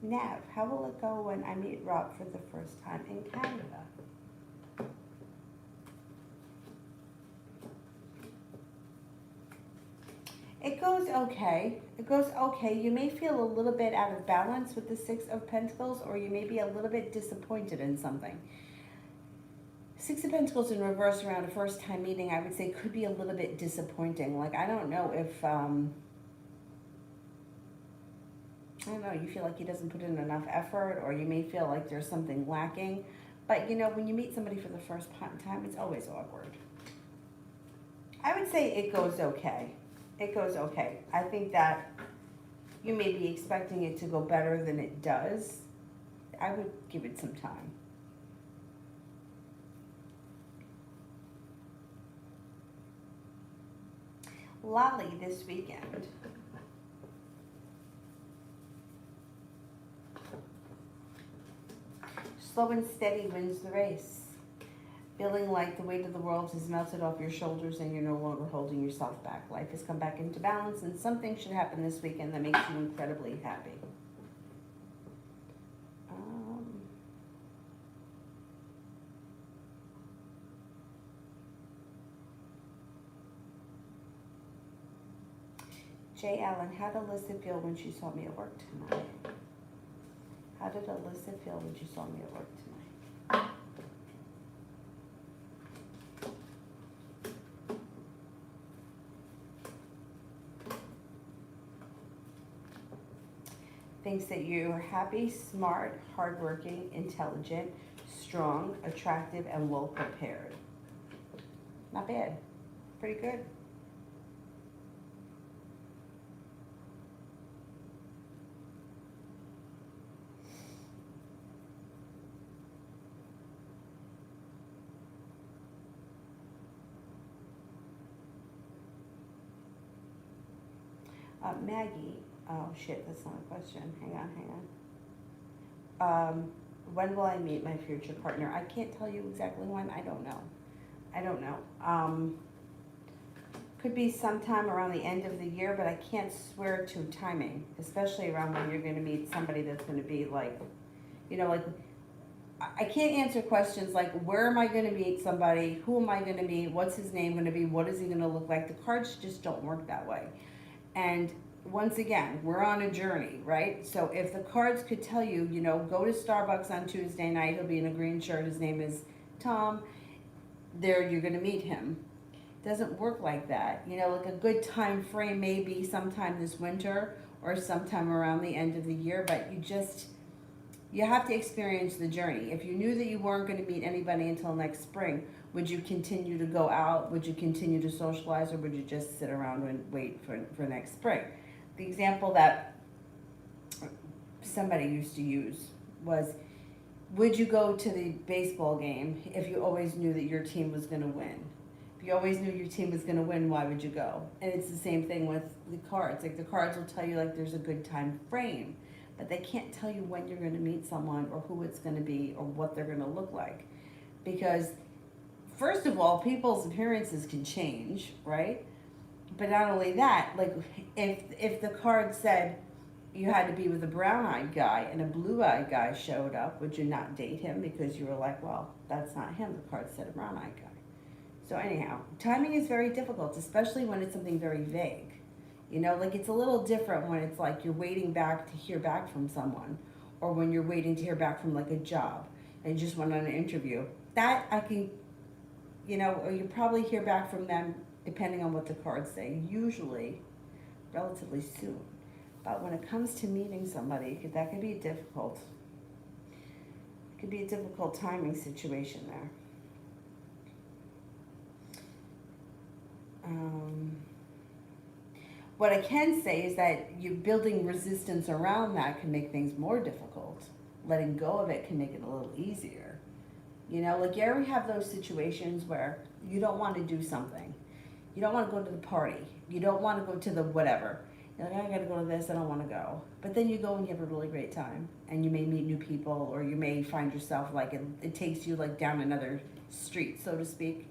Nav, how will it go when I meet Rob for the first time in Canada? It goes okay. It goes okay. You may feel a little bit out of balance with the Six of Pentacles, or you may be a little bit disappointed in something. Six of Pentacles in reverse around a first time meeting, I would say could be a little bit disappointing. Like, I don't know if, you feel like he doesn't put in enough effort, or you may feel like there's something lacking. But, when you meet somebody for the first time, it's always awkward. I would say it goes okay. It goes okay. I think that you may be expecting it to go better than it does. I would give it some time. Lolly this weekend. Slow and steady wins the race. Feeling like the weight of the world has melted off your shoulders and you're no longer holding yourself back. Life has come back into balance, and something should happen this weekend that makes you incredibly happy. Jay Allen, how did Alyssa feel when she saw me at work tonight? How did Alyssa feel when she saw me at work tonight? Thinks that you are happy, smart, hardworking, intelligent, strong, attractive, and well prepared. Not bad. Pretty good. Maggie, oh shit, that's not a question. Hang on. When will I meet my future partner? I can't tell you exactly when. I don't know. Could be sometime around the end of the year, but I can't swear to timing, especially around when you're going to meet somebody that's going to be like, I can't answer questions like, where am I going to meet somebody? Who am I going to meet? What's his name going to be? What is he going to look like? The cards just don't work that way. And once again, we're on a journey, right? So if the cards could tell you, go to Starbucks on Tuesday night, he'll be in a green shirt, his name is Tom, there you're going to meet him. It doesn't work like that. Like a good time frame may be sometime this winter or sometime around the end of the year, but you have to experience the journey. If you knew that you weren't going to meet anybody until next spring, would you continue to go out? Would you continue to socialize, or would you just sit around and wait for next spring? The example that somebody used to use was, would you go to the baseball game if you always knew that your team was going to win? If you always knew your team was going to win, why would you go? And it's the same thing with the cards. Like the cards will tell you like there's a good time frame, but they can't tell you when you're going to meet someone or who it's going to be or what they're going to look like. Because first of all, people's appearances can change, right? But not only that, like if the card said you had to be with a brown-eyed guy and a blue-eyed guy showed up, would you not date him because you were like, well, that's not him. The card said a brown-eyed guy. So anyhow, timing is very difficult, especially when it's something very vague. You know, like it's a little different when it's like you're waiting back to hear back from someone, or when you're waiting to hear back from like a job and you just went on an interview. That I can, you know, or you probably hear back from them depending on what the cards say, usually relatively soon. But when it comes to meeting somebody, that could be difficult. It could be a difficult timing situation there. What I can say is that you building resistance around that can make things more difficult. Letting go of it can make it a little easier. You know, like you ever have those situations where you don't want to do something. You don't want to go to the party. You don't want to go to the whatever. You're like, I gotta go to this, I don't want to go. But then you go and you have a really great time. And you may meet new people, or you may find yourself like it takes you like down another street, so to speak.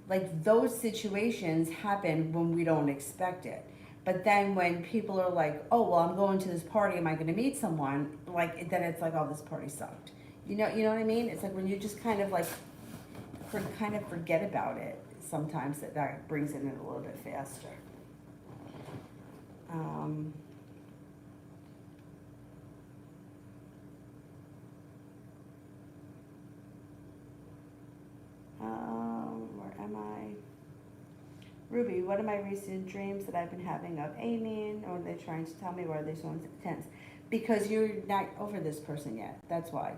Like those situations happen when we don't expect it. But then when people are like, oh, well, I'm going to this party, am I going to meet someone? Like, then it's like, oh, this party sucked. You know what I mean? It's like when you just kind of like, forget about it, sometimes that brings it in a little bit faster. Where am I? Ruby, what are my recent dreams that I've been having of Amy? Or are they trying to tell me? Why are they so intense? Because you're not over this person yet. That's why.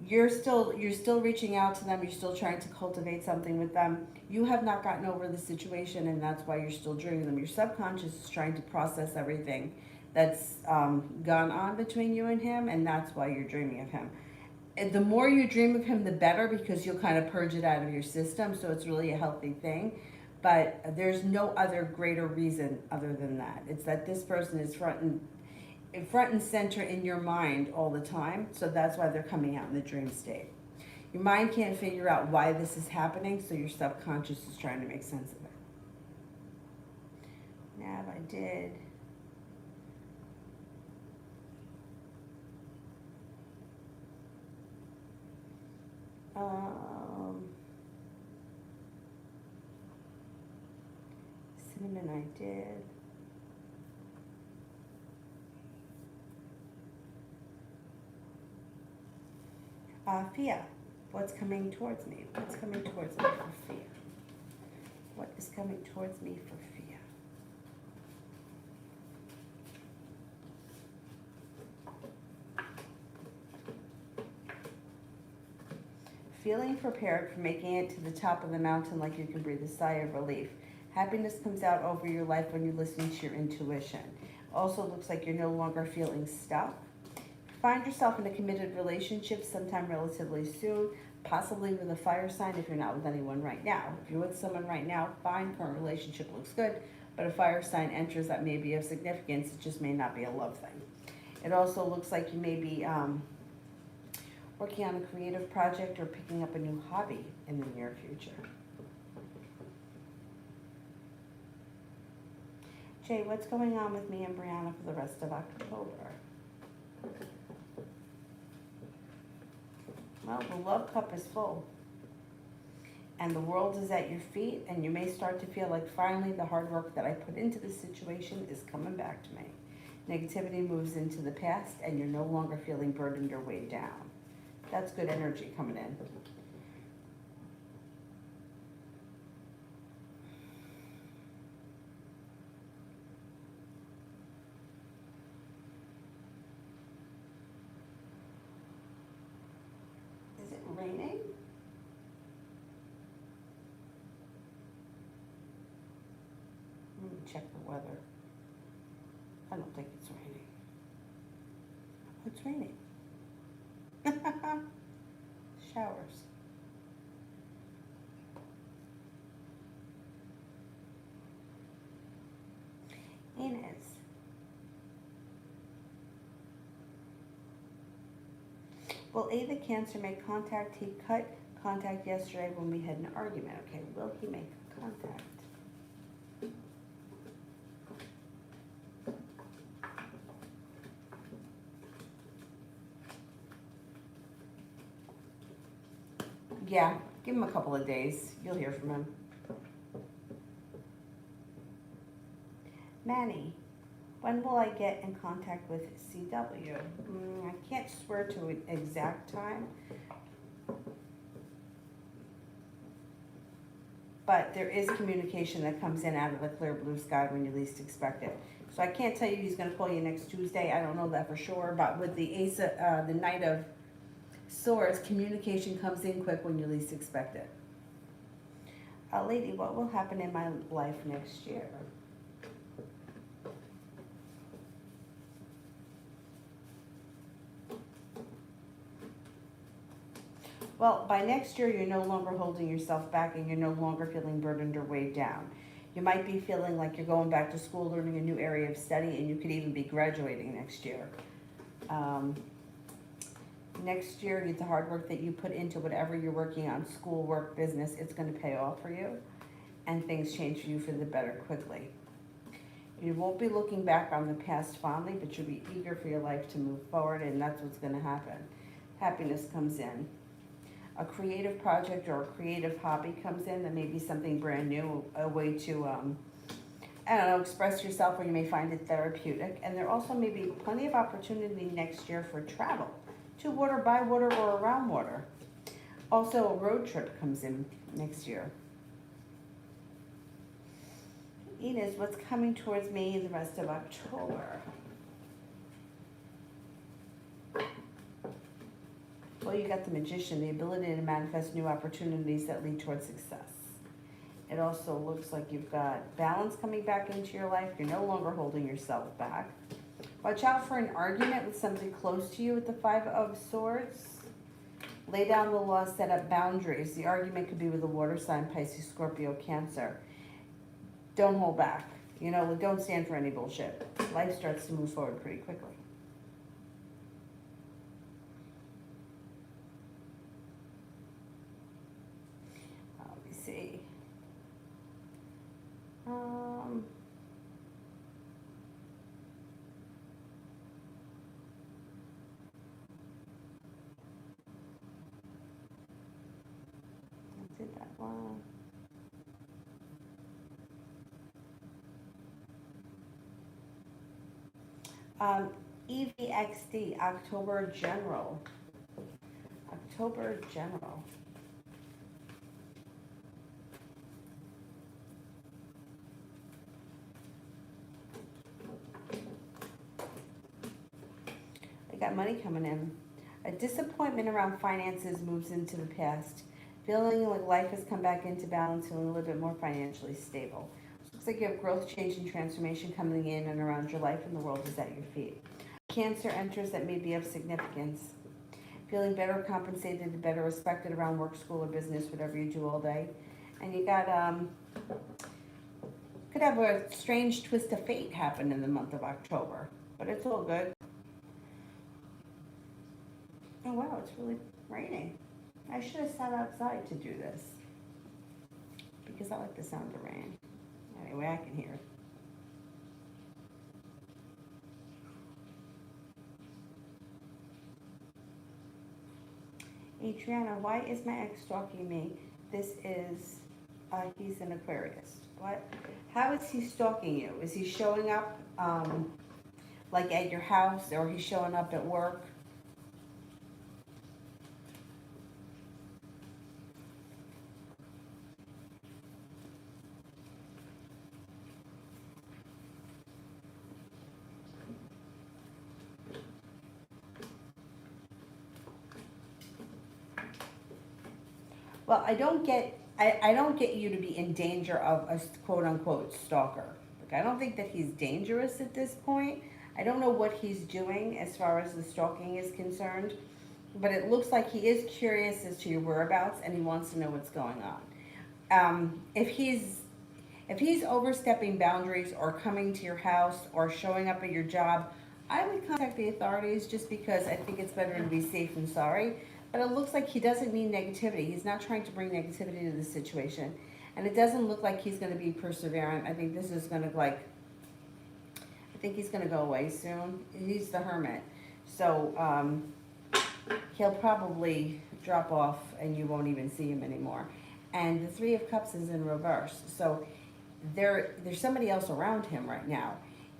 You're still reaching out to them. You're still trying to cultivate something with them. You have not gotten over the situation, and that's why you're still dreaming them. Your subconscious is trying to process everything that's gone on between you and him, and that's why you're dreaming of him. And the more you dream of him, the better, because you'll kind of purge it out of your system, so it's really a healthy thing. But there's no other greater reason other than that. It's that this person is front and center in your mind all the time, so that's why they're coming out in the dream state. Your mind can't figure out why this is happening, so your subconscious is trying to make sense of it. Nav, I did. Cinnamon, I did. Fia, what's coming towards me? What's coming towards me for Fia? What is coming towards me for Fia? Feeling prepared for making it to the top of the mountain like you can breathe a sigh of relief. Happiness comes out over your life when you listen to your intuition. Also looks like you're no longer feeling stuck. Find yourself in a committed relationship sometime relatively soon, possibly with a fire sign if you're not with anyone right now. If you're with someone right now, fine, current relationship looks good, but a fire sign enters that may be of significance. It just may not be a love thing. It also looks like you may be working on a creative project or picking up a new hobby in the near future. Jay, what's going on with me and Brianna for the rest of October? Well, the love cup is full. And the world is at your feet, and you may start to feel like finally the hard work that I put into this situation is coming back to me. Negativity moves into the past, and you're no longer feeling burdened or weighed down. That's good energy coming in. Is it raining? Let me check the weather. I don't think it's raining. Oh, it's raining. Showers. Inez. Will A, the Cancer, make contact? He cut contact yesterday when we had an argument. Okay, will he make contact? Yeah, give him a couple of days. You'll hear from him. Manny, when will I get in contact with CW? I can't swear to an exact time, but there is communication that comes in out of the clear blue sky when you least expect it. So I can't tell you he's going to call you next Tuesday. I don't know that for sure, but with the Ace, the Knight of Swords, communication comes in quick when you least expect it. Lady, what will happen in my life next year? Well, by next year, you're no longer holding yourself back and you're no longer feeling burdened or weighed down. You might be feeling like you're going back to school, learning a new area of study, and you could even be graduating next year. Next year, the hard work that you put into whatever you're working on, school, work, business, it's going to pay off for you, and things change for you for the better quickly. You won't be looking back on the past fondly, but you'll be eager for your life to move forward, and that's what's going to happen. Happiness comes in. A creative project or a creative hobby comes in that may be something brand new, a way to, I don't know, express yourself, or you may find it therapeutic. And there also may be plenty of opportunity next year for travel, to water, by water, or around water. Also, a road trip comes in next year. Inez, what's coming towards me the rest of October? Well, you got the Magician, the ability to manifest new opportunities that lead towards success. It also looks like you've got balance coming back into your life. You're no longer holding yourself back. Watch out for an argument with somebody close to you with the Five of Swords. Lay down the law, set up boundaries. The argument could be with a water sign, Pisces, Scorpio, Cancer. Don't hold back. You know, don't stand for any bullshit. Life starts to move forward pretty quickly. Let me see. I did that one. EVXD, October General. October General. I got money coming in. A disappointment around finances moves into the past. Feeling like life has come back into balance, feeling a little bit more financially stable. Looks like you have growth, change, and transformation coming in and around your life, and the world is at your feet. Cancer enters that may be of significance. Feeling better compensated, better respected around work, school, or business, whatever you do all day. And you got, could have a strange twist of fate happen in the month of October, but it's all good. Oh wow, it's really raining. I should have sat outside to do this because I like the sound of rain. Anyway, I can hear it. Adriana, why is my ex stalking me? This is, he's an Aquarius. What? How is he stalking you? Is he showing up, like at your house, or he's showing up at work? Well, I don't get you to be in danger of a quote unquote stalker. Like, I don't think that he's dangerous at this point. I don't know what he's doing as far as the stalking is concerned. but it looks like he is curious as to your whereabouts and he wants to know what's going on. If he's overstepping boundaries or coming to your house or showing up at your job, I would contact the authorities just because I think it's better to be safe than sorry. But it looks like he doesn't mean negativity. He's not trying to bring negativity to the situation. And it doesn't look like he's going to be perseverant. I think this is going to I think he's going to go away soon. He's the hermit. So he'll probably drop off and you won't even see him anymore. And the Three of Cups is in reverse. So there's somebody else around him right now.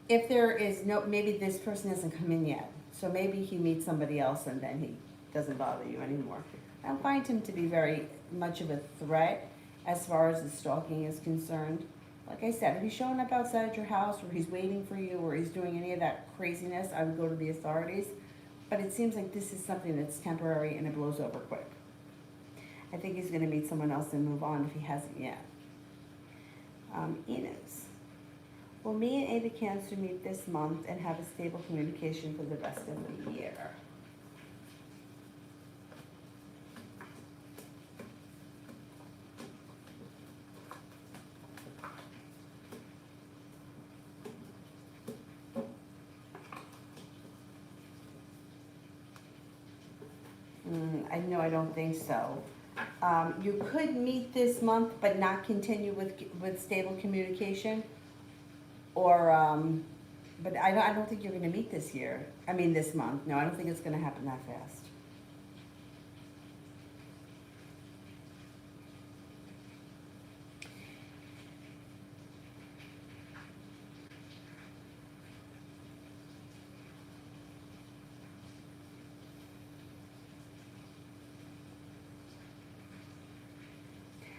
If there is no, maybe this person hasn't come in yet. So maybe he meets somebody else and then he doesn't bother you anymore. I don't find him to be very much of a threat as far as the stalking is concerned. Like I said, if he's showing up outside your house or he's waiting for you or he's doing any of that craziness, I would go to the authorities. But it seems like this is something that's temporary and it blows over quick. I think he's going to meet someone else and move on if he hasn't yet. Enos. Will me and Ada Cancer meet this month and have a stable communication for the rest of the year? I don't think so. You could meet this month but not continue with stable communication. Or, but I don't think you're going to meet this year. I mean this month. No, I don't think it's going to happen that fast.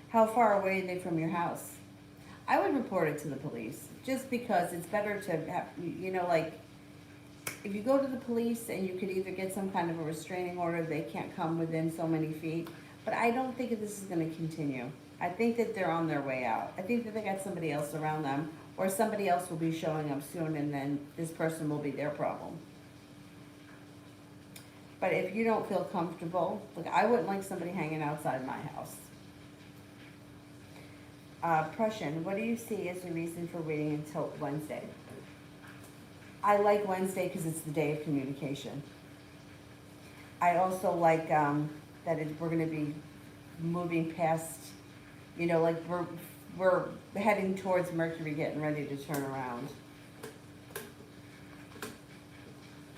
How far away are they from your house? I would report it to the police, just because it's better to have, like, if you go to the police and you could either get some kind of a restraining order, they can't come within so many feet, but I don't think that this is gonna continue. I think that they're on their way out. I think that they got somebody else around them, or somebody else will be showing up soon, and then this person will be their problem. But if you don't feel comfortable, look, I wouldn't like somebody hanging outside my house. Prussian, what do you see as the reason for waiting until Wednesday? I like Wednesday because it's the day of communication. I also like that we're going to be moving past, like we're heading towards Mercury getting ready to turn around.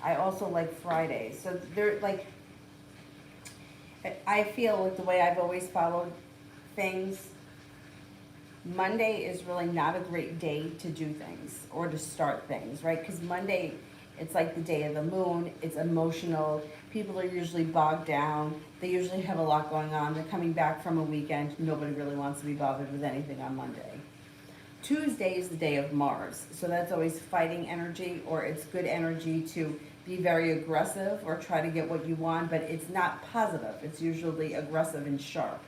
I also like Fridays. So they're like, I feel like the way I've always followed things, Monday is really not a great day to do things or to start things, right? Because Monday, it's like the day of the moon. It's emotional. People are usually bogged down. They usually have a lot going on. They're coming back from a weekend. Nobody really wants to be bothered with anything on Monday. Tuesday is the day of Mars. So that's always fighting energy, or it's good energy to be very aggressive or try to get what you want, but it's not positive. It's usually aggressive and sharp.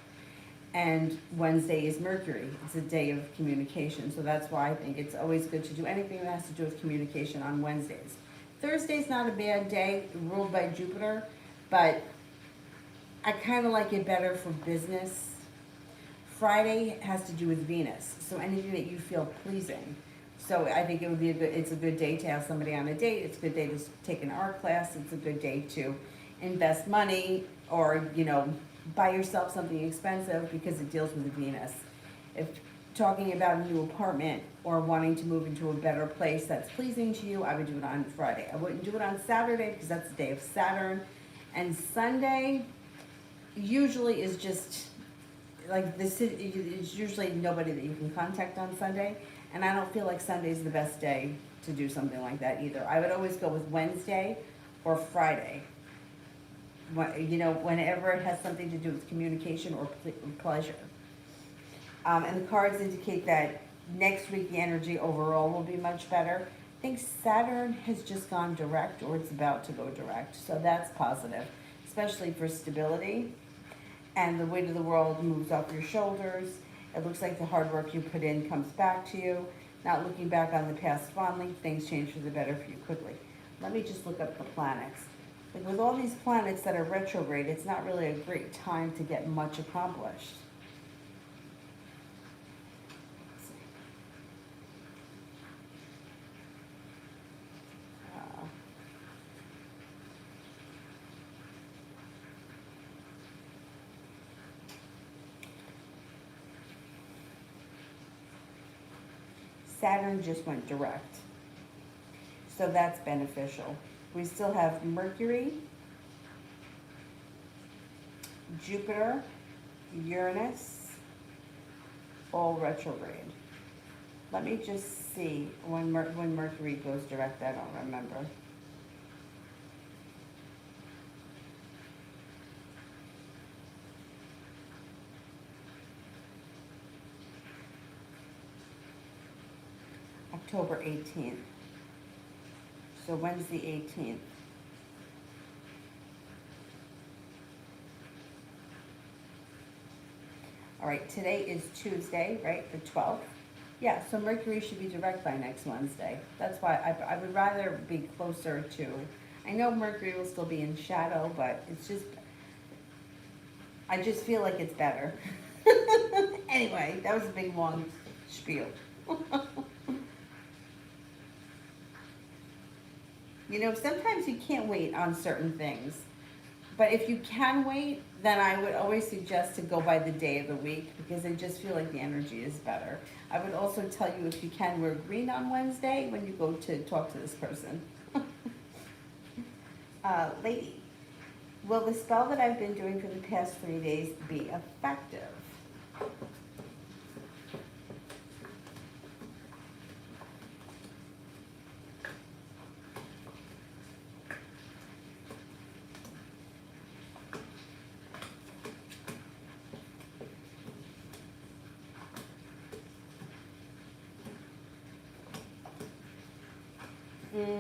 And Wednesday is Mercury. It's a day of communication. So that's why I think it's always good to do anything that has to do with communication on Wednesdays. Thursday's not a bad day, ruled by Jupiter, but I kind of like it better for business. Friday has to do with Venus, so anything that you feel pleasing. So I think it's a good day to have somebody on a date. It's a good day to take an art class. It's a good day to invest money, or, buy yourself something expensive because it deals with Venus. If talking about a new apartment or wanting to move into a better place that's pleasing to you, I would do it on Friday. I wouldn't do it on Saturday because that's the day of Saturn. And Sunday usually is just like this. It's usually nobody that you can contact on Sunday, and I don't feel like Sunday's the best day to do something like that either. I would always go with Wednesday or Friday. Whenever it has something to do with communication or pleasure. And the cards indicate that next week the energy overall will be much better. I think Saturn has just gone direct, or it's about to go direct, so that's positive, especially for stability. And the weight of the world moves off your shoulders. It looks like the hard work you put in comes back to you. Not looking back on the past fondly, things change for the better for you quickly. Let me just look up the planets. Like with all these planets that are retrograde, it's not really a great time to get much accomplished. Uh, Saturn just went direct, so that's beneficial. We still have Mercury, Jupiter, Uranus, all retrograde. Let me just see when Mercury goes direct. I don't remember. October 18th. So when's the 18th? All right, today is Tuesday, right? The 12th. Yeah, so Mercury should be direct by next Wednesday. That's why I would rather be closer to. I know Mercury will still be in shadow, but it's just, I just feel like it's better. Anyway, that was a big long spiel. You know, sometimes you can't wait on certain things. But if you can wait, then I would always suggest to go by the day of the week because I just feel like the energy is better. I would also tell you if you can wear green on Wednesday when you go to talk to this person. Lady, will the spell that I've been doing for the past 3 days be effective?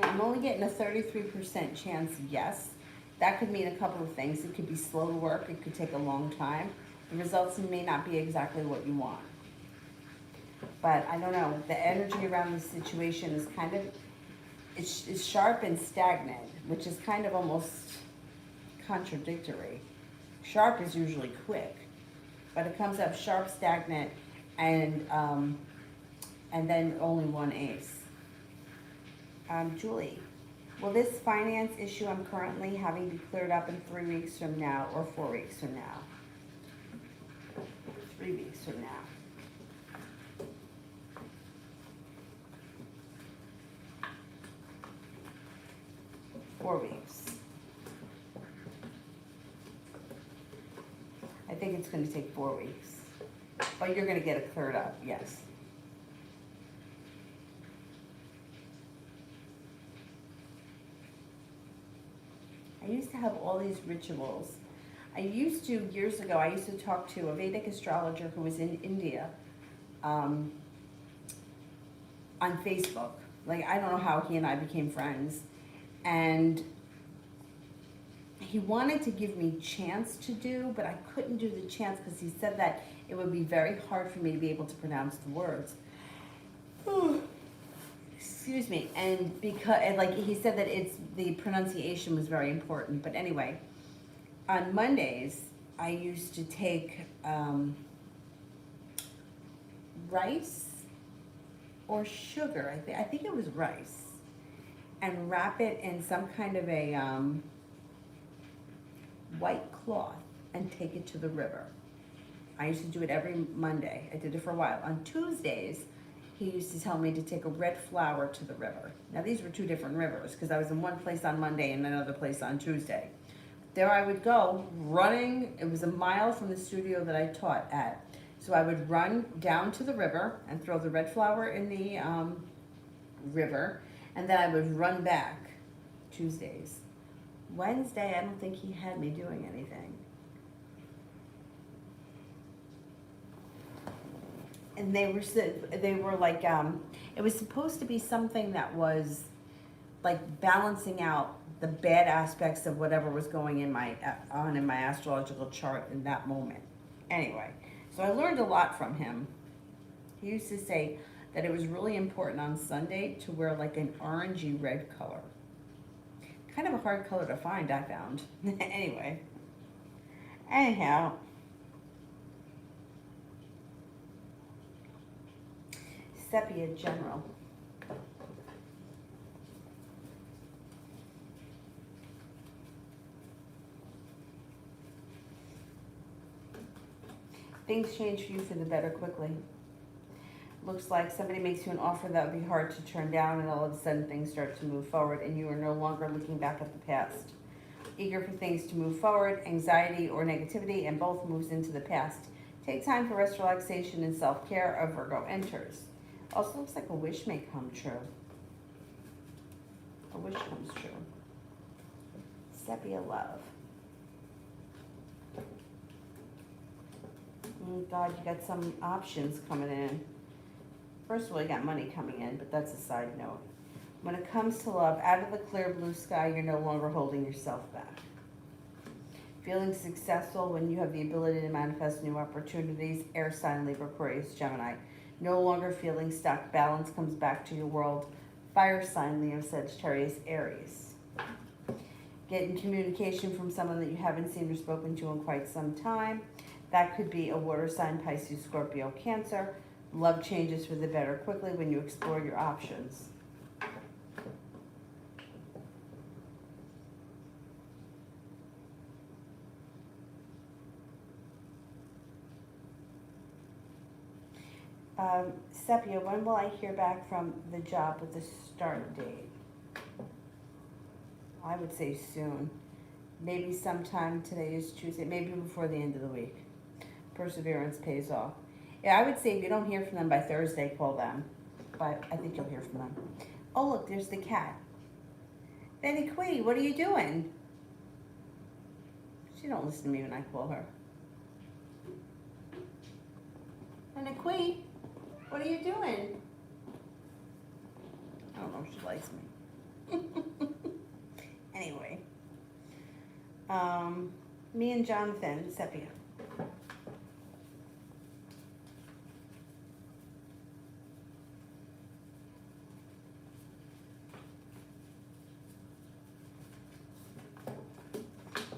I'm only getting a 33% chance yes. That could mean a couple of things. It could be slow to work. It could take a long time. The results may not be exactly what you want. But I don't know. The energy around this situation is kind of, it's sharp and stagnant, which is kind of almost contradictory. Sharp is usually quick, but it comes up sharp, stagnant, and then only one ace. Julie, will this finance issue I'm currently having be cleared up in 3 weeks from now or 4 weeks from now? 3 weeks from now. Four weeks. I think it's going to take 4 weeks. But you're going to get it cleared up, yes. I used to have all these rituals. Years ago, I used to talk to a Vedic astrologer who was in India on Facebook. Like, I don't know how he and I became friends. And he wanted to give me chants to do, but I couldn't do the chants because he said that it would be very hard for me to be able to pronounce the words. Excuse me, and because, and like he said that the pronunciation was very important. But anyway, on Mondays I used to take rice or sugar. I think it was rice, and wrap it in some kind of a white cloth and take it to the river. I used to do it every Monday. I did it for a while. On Tuesdays, he used to tell me to take a red flower to the river. Now these were two different rivers because I was in one place on Monday and another place on Tuesday. There I would go running. It was a mile from the studio that I taught at. So I would run down to the river and throw the red flower in the river, and then I would run back Tuesdays. Wednesday, I don't think he had me doing anything. And they were like, it was supposed to be something that was like balancing out the bad aspects of whatever was going in my astrological chart in that moment. Anyway, so I learned a lot from him. He used to say that it was really important on Sunday to wear like an orangey red color, Kind of a hard color to find, I found. Anyway. Anyhow. Sepia General. Things change for you for the better quickly. Looks like somebody makes you an offer that would be hard to turn down, and all of a sudden things start to move forward and you are no longer looking back at the past. Eager for things to move forward, anxiety or negativity, and both moves into the past. Take time for rest, relaxation, and self-care. A Virgo enters. Also looks like a wish may come true. A wish comes true. Sepia Love. Oh God, you got some options coming in. First of all, you got money coming in, but that's a side note. When it comes to love, out of the clear blue sky, you're no longer holding yourself back. Feeling successful when you have the ability to manifest new opportunities. Air sign, Libra, Aquarius, Gemini. No longer feeling stuck. Balance comes back to your world. Fire sign, Leo, Sagittarius, Aries. Getting communication from someone that you haven't seen or spoken to in quite some time. That could be a water sign, Pisces, Scorpio, Cancer. Love changes for the better quickly when you explore your options. Sepia, when will I hear back from the job with the start date? I would say soon. Maybe sometime, today is Tuesday, maybe before the end of the week. Perseverance pays off. Yeah, I would say if you don't hear from them by Thursday, call them. But I think you'll hear from them. Oh, look, there's the cat. Benny Quee, what are you doing? She don't listen to me when I call her. Benny Quee, what are you doing? I don't know if she likes me. Anyway. Me and Jonathan, Sepia.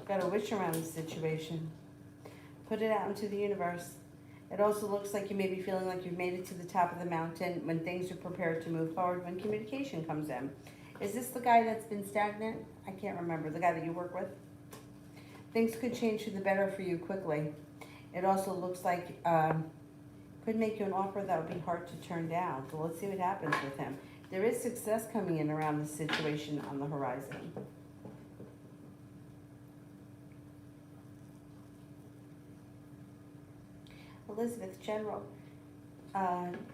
Got a wish around the situation. Put it out into the universe. It also looks like you may be feeling like you've made it to the top of the mountain when things are prepared to move forward, when communication comes in. Is this the guy that's been stagnant? I can't remember. The guy that you work with? Things could change for the better for you quickly. It also looks like could make you an offer that would be hard to turn down. So let's see what happens with him. There is success coming in around the situation on the horizon. Elizabeth, General.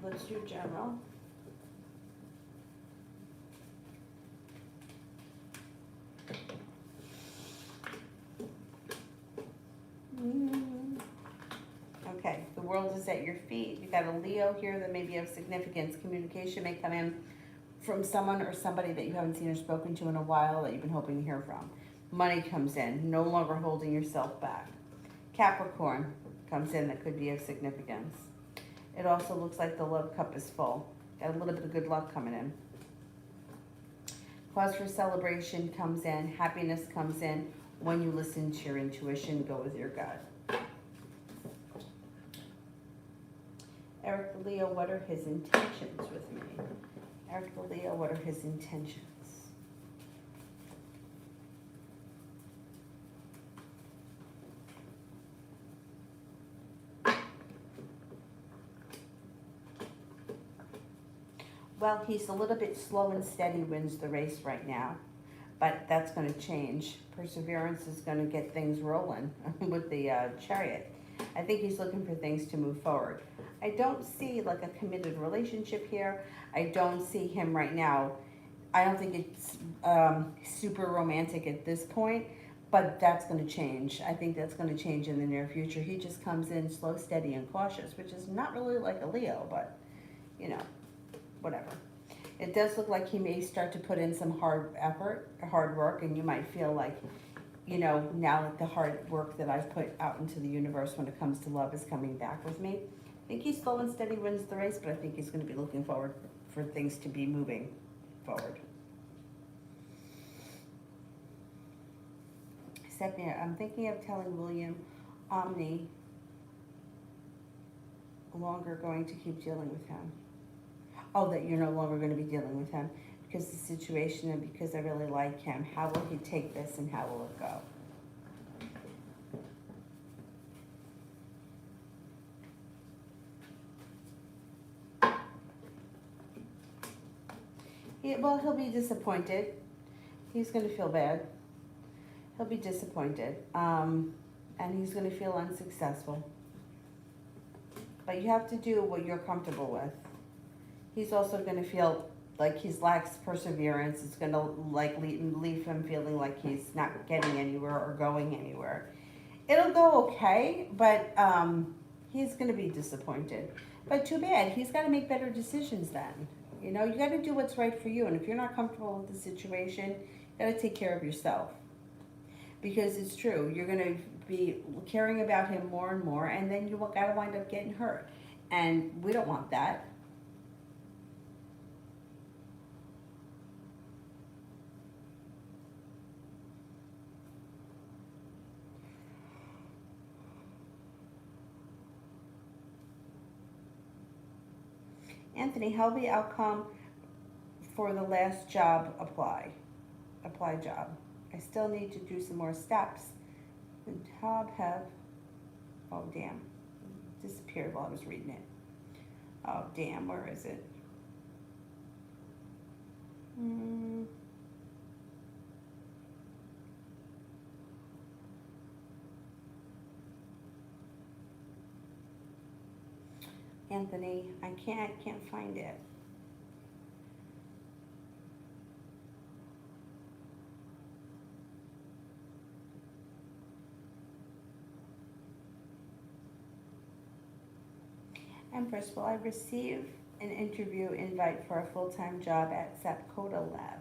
Let's do General. Okay, the world is at your feet. You got a Leo here that may be of significance. Communication may come in from someone or somebody that you haven't seen or spoken to in a while that you've been hoping to hear from. Money comes in, no longer holding yourself back. Capricorn comes in that could be of significance. It also looks like the love cup is full. Got a little bit of good luck coming in. Cause for celebration comes in. Happiness comes in when you listen to your intuition, go with your gut. Eric the Leo, what are his intentions with me? Eric the Leo, what are his intentions? Well, he's a little bit slow and steady, wins the race right now, but that's going to change. Perseverance is going to get things rolling with the Chariot. I think he's looking for things to move forward. I don't see like a committed relationship here. I don't see him right now. I don't think it's super romantic at this point, but that's going to change. I think that's going to change in the near future. He just comes in slow, steady, and cautious, which is not really like a Leo, but you know, whatever. It does look like he may start to put in some hard effort, hard work, and you might feel like, you know, now that the hard work that I've put out into the universe when it comes to love is coming back with me. I think he's slow and steady, wins the race, but I think he's going to be looking forward for things to be moving forward. Stephanie, I'm thinking of telling William Omni longer going to keep dealing with him. Oh, that you're no longer going to be dealing with him because the situation and because I really like him. How will he take this and how will it go? Well, he'll be disappointed. He's going to feel bad. He'll be disappointed. And he's going to feel unsuccessful. But you have to do what you're comfortable with. He's also going to feel like he lacks perseverance. It's going to like leave him feeling like he's not getting anywhere or going anywhere. It'll go okay, but he's going to be disappointed. But too bad. He's got to make better decisions then. You know, you got to do what's right for you. And if you're not comfortable with the situation, you got to take care of yourself. Because it's true. You're going to be caring about him more and more, and then you got to wind up getting hurt. And we don't want that. Anthony, how will the outcome for the last job apply job? I still need to do some more steps. The job oh damn, it disappeared while I was reading it. Oh damn, where is it? Anthony, I can't find it. Empress, will I receive an interview invite for a full-time job at Sapcoda Lab?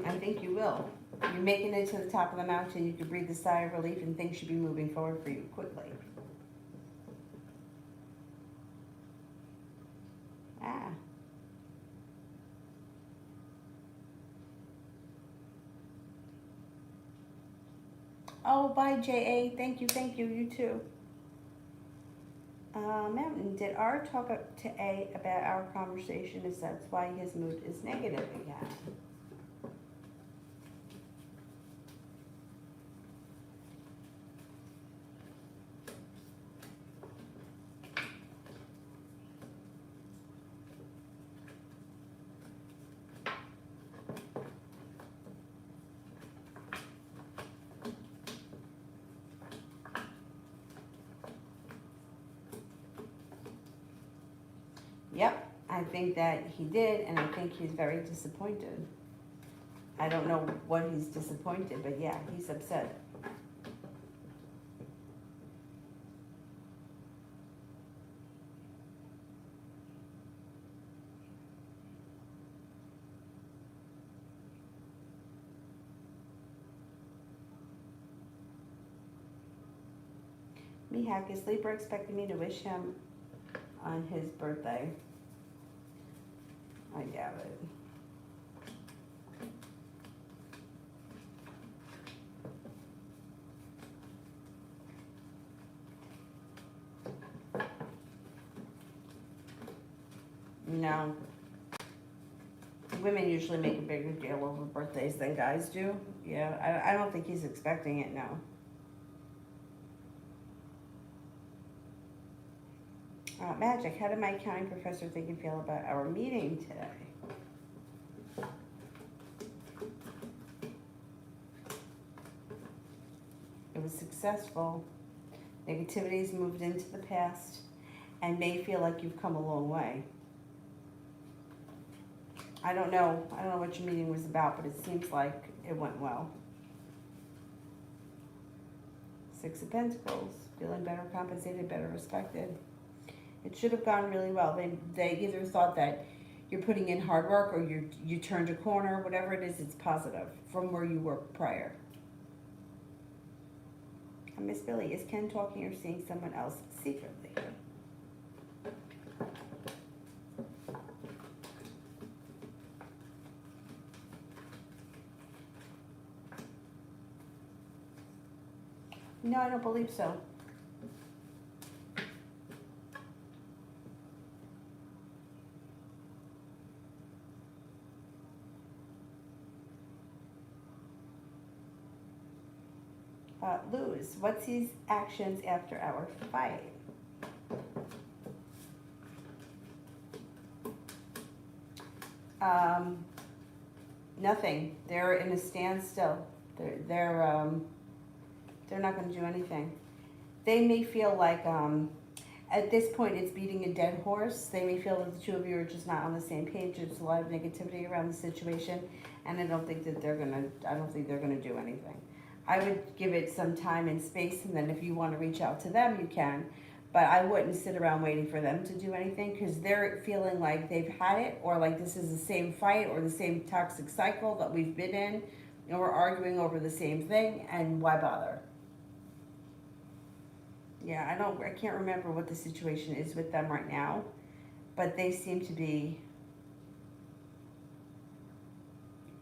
I think you will. You're making it to the top of the mountain. You could breathe a sigh of relief and things should be moving forward for you quickly. Ah. Oh, bye, J.A. Thank you, you too. Mountain, did R talk to A about our conversation? Is that's why his mood is negative again? Yep, I think that he did, and I think he's very disappointed. I don't know what he's disappointed, but yeah, he's upset. Mihak, is Libra expecting me to wish him on his birthday? I doubt it. No. Women usually make a bigger deal over birthdays than guys do. Yeah, I don't think he's expecting it, no. Magic, how did my accounting professor think and feel about our meeting today? It was successful. Negativity's moved into the past and may feel like you've come a long way. I don't know what your meeting was about, but it seems like it went well. Six of Pentacles, feeling better compensated, better respected. It should have gone really well. They either thought that you're putting in hard work, or you turned a corner, whatever it is, it's positive from where you were prior. Miss Billy, is Ken talking or seeing someone else secretly? No, I don't believe so. Luz, what's his actions after our fight? Nothing. They're in a standstill. They're not going to do anything. They may feel like at this point it's beating a dead horse. They may feel that the two of you are just not on the same page. There's a lot of negativity around the situation, and I don't think they're gonna do anything. I would give it some time and space, and then if you want to reach out to them, you can. But I wouldn't sit around waiting for them to do anything, because they're feeling like they've had it, or like this is the same fight or the same toxic cycle that we've been in, and we're arguing over the same thing, and why bother? Yeah, I can't remember what the situation is with them right now, but they seem to be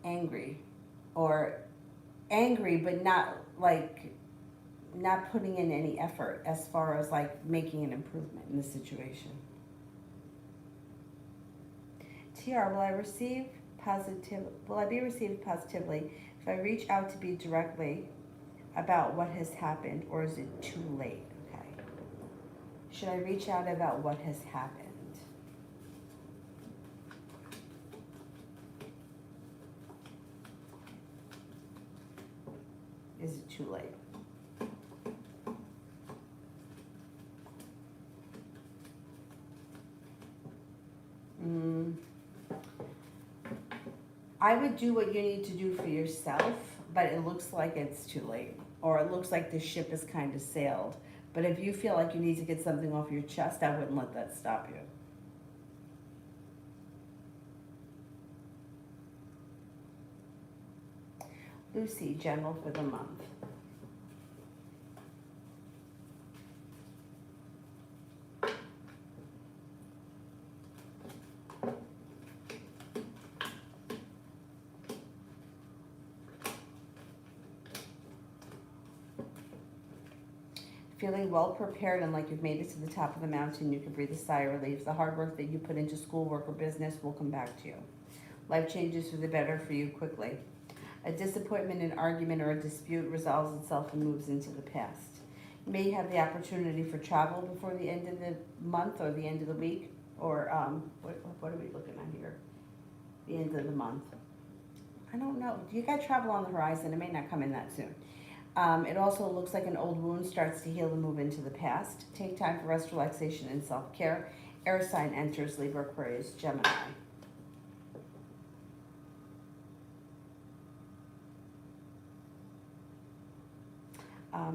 angry, but not putting in any effort as far as like making an improvement in the situation. TR, will I be received positively if I reach out to be directly about what has happened, or is it too late? Okay. Should I reach out about what has happened? Is it too late? I would do what you need to do for yourself, but it looks like it's too late. Or it looks like the ship has kind of sailed. But if you feel like you need to get something off your chest, I wouldn't let that stop you. Lucy, general for the month. Feeling well prepared and like you've made it to the top of the mountain, you can breathe a sigh of relief. The hard work that you put into school, work, or business will come back to you. Life changes for the better for you quickly. A disappointment, an argument, or a dispute resolves itself and moves into the past. You may have the opportunity for travel before the end of the month or the end of the week, or what are we looking at here? The end of the month. I don't know. Do you got travel on the horizon? It may not come in that soon. It also looks like an old wound starts to heal and move into the past. Take time for rest, relaxation, and self-care. Air sign enters Libra, Aquarius, Gemini.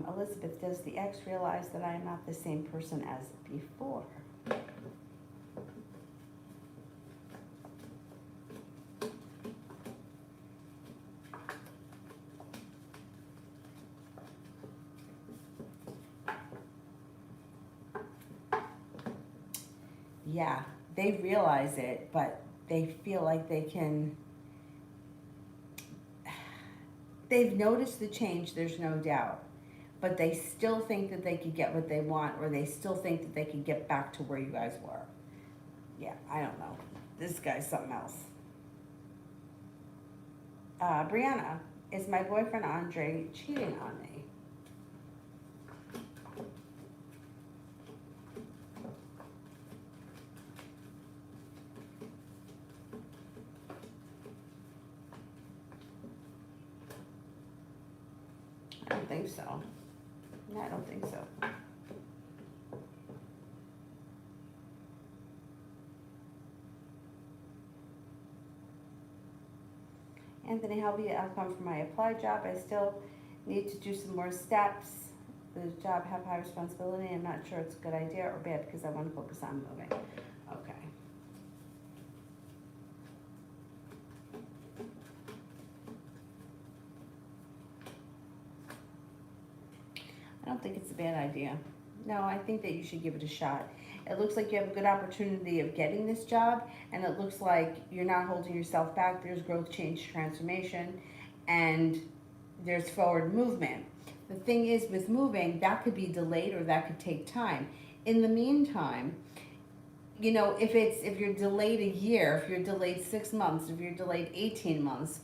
Elizabeth, does the ex realize that I am not the same person as before? Yeah, they realize it, but they feel like they've noticed the change, there's no doubt, but they still think that they could get what they want, or they still think that they could get back to where you guys were. Yeah, I don't know. This guy's something else. Brianna, is my boyfriend Andre cheating on me? I don't think so. No, I don't think so. Anthony, how will be the outcome for my applied job? I still need to do some more steps. The job have high responsibility. I'm not sure it's a good idea or bad because I want to focus on moving. Okay. think it's a bad idea. No, I think that you should give it a shot. It looks like you have a good opportunity of getting this job, and it looks like you're not holding yourself back. There's growth, change, transformation, and there's forward movement. The thing is, with moving, that could be delayed or that could take time. In the meantime, you know, if you're delayed a year, if you're delayed 6 months, if you're delayed 18 months,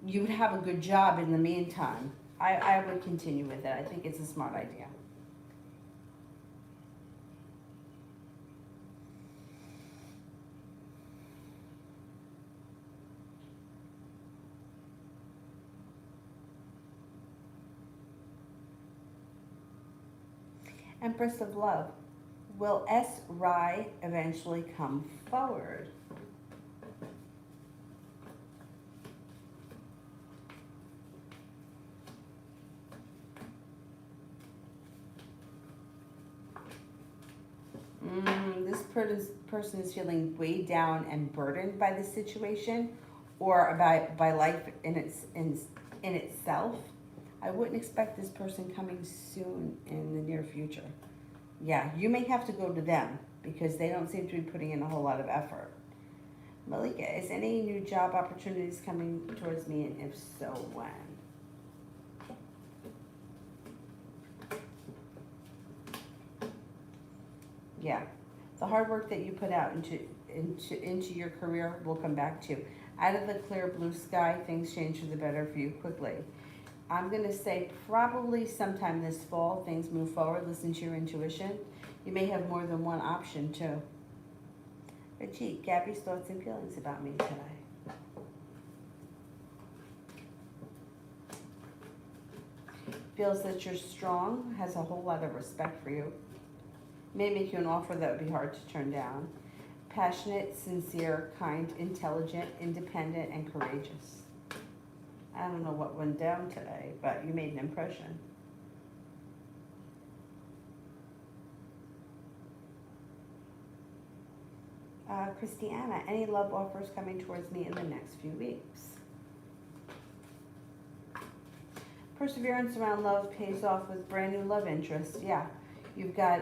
you would have a good job in the meantime. I would continue with it. I think it's a smart idea. Empress of Love. Will S. Rye eventually come forward? This person is feeling weighed down and burdened by the situation, or by life in itself. I wouldn't expect this person coming soon in the near future. Yeah, you may have to go to them because they don't seem to be putting in a whole lot of effort. Malika, is any new job opportunities coming towards me, and if so, when? Yeah, the hard work that you put out into your career will come back to you. Out of the clear blue sky, things change for the better for you quickly. I'm going to say probably sometime this fall, things move forward. Listen to your intuition. You may have more than one option, too. Richie, Gabby's thoughts and feelings about me today. Feels that you're strong, has a whole lot of respect for you. May make you an offer that would be hard to turn down. Passionate, sincere, kind, intelligent, independent, and courageous. I don't know what went down today, but you made an impression. Christiana, any love offers coming towards me in the next few weeks? Perseverance around love pays off with brand new love interest. Yeah, you've got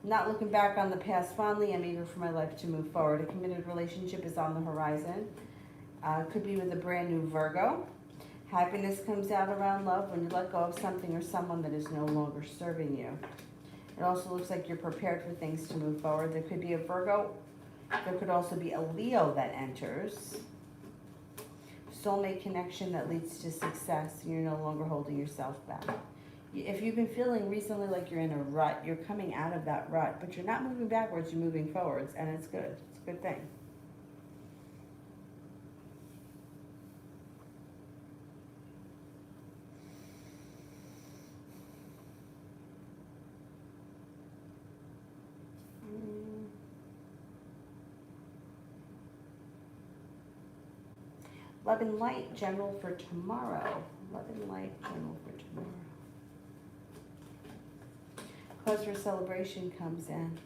not looking back on the past fondly. I'm eager for my life to move forward. A committed relationship is on the horizon. Could be with a brand new Virgo. Happiness comes out around love when you let go of something or someone that is no longer serving you. It also looks like you're prepared for things to move forward. There could be a Virgo. There could also be a Leo that enters. Soulmate connection that leads to success. You're no longer holding yourself back. If you've been feeling recently like you're in a rut, you're coming out of that rut, but you're not moving backwards, you're moving forwards, and it's good. It's a good thing. Love and light, general for tomorrow. Love and light, general for tomorrow. Cause for celebration comes in.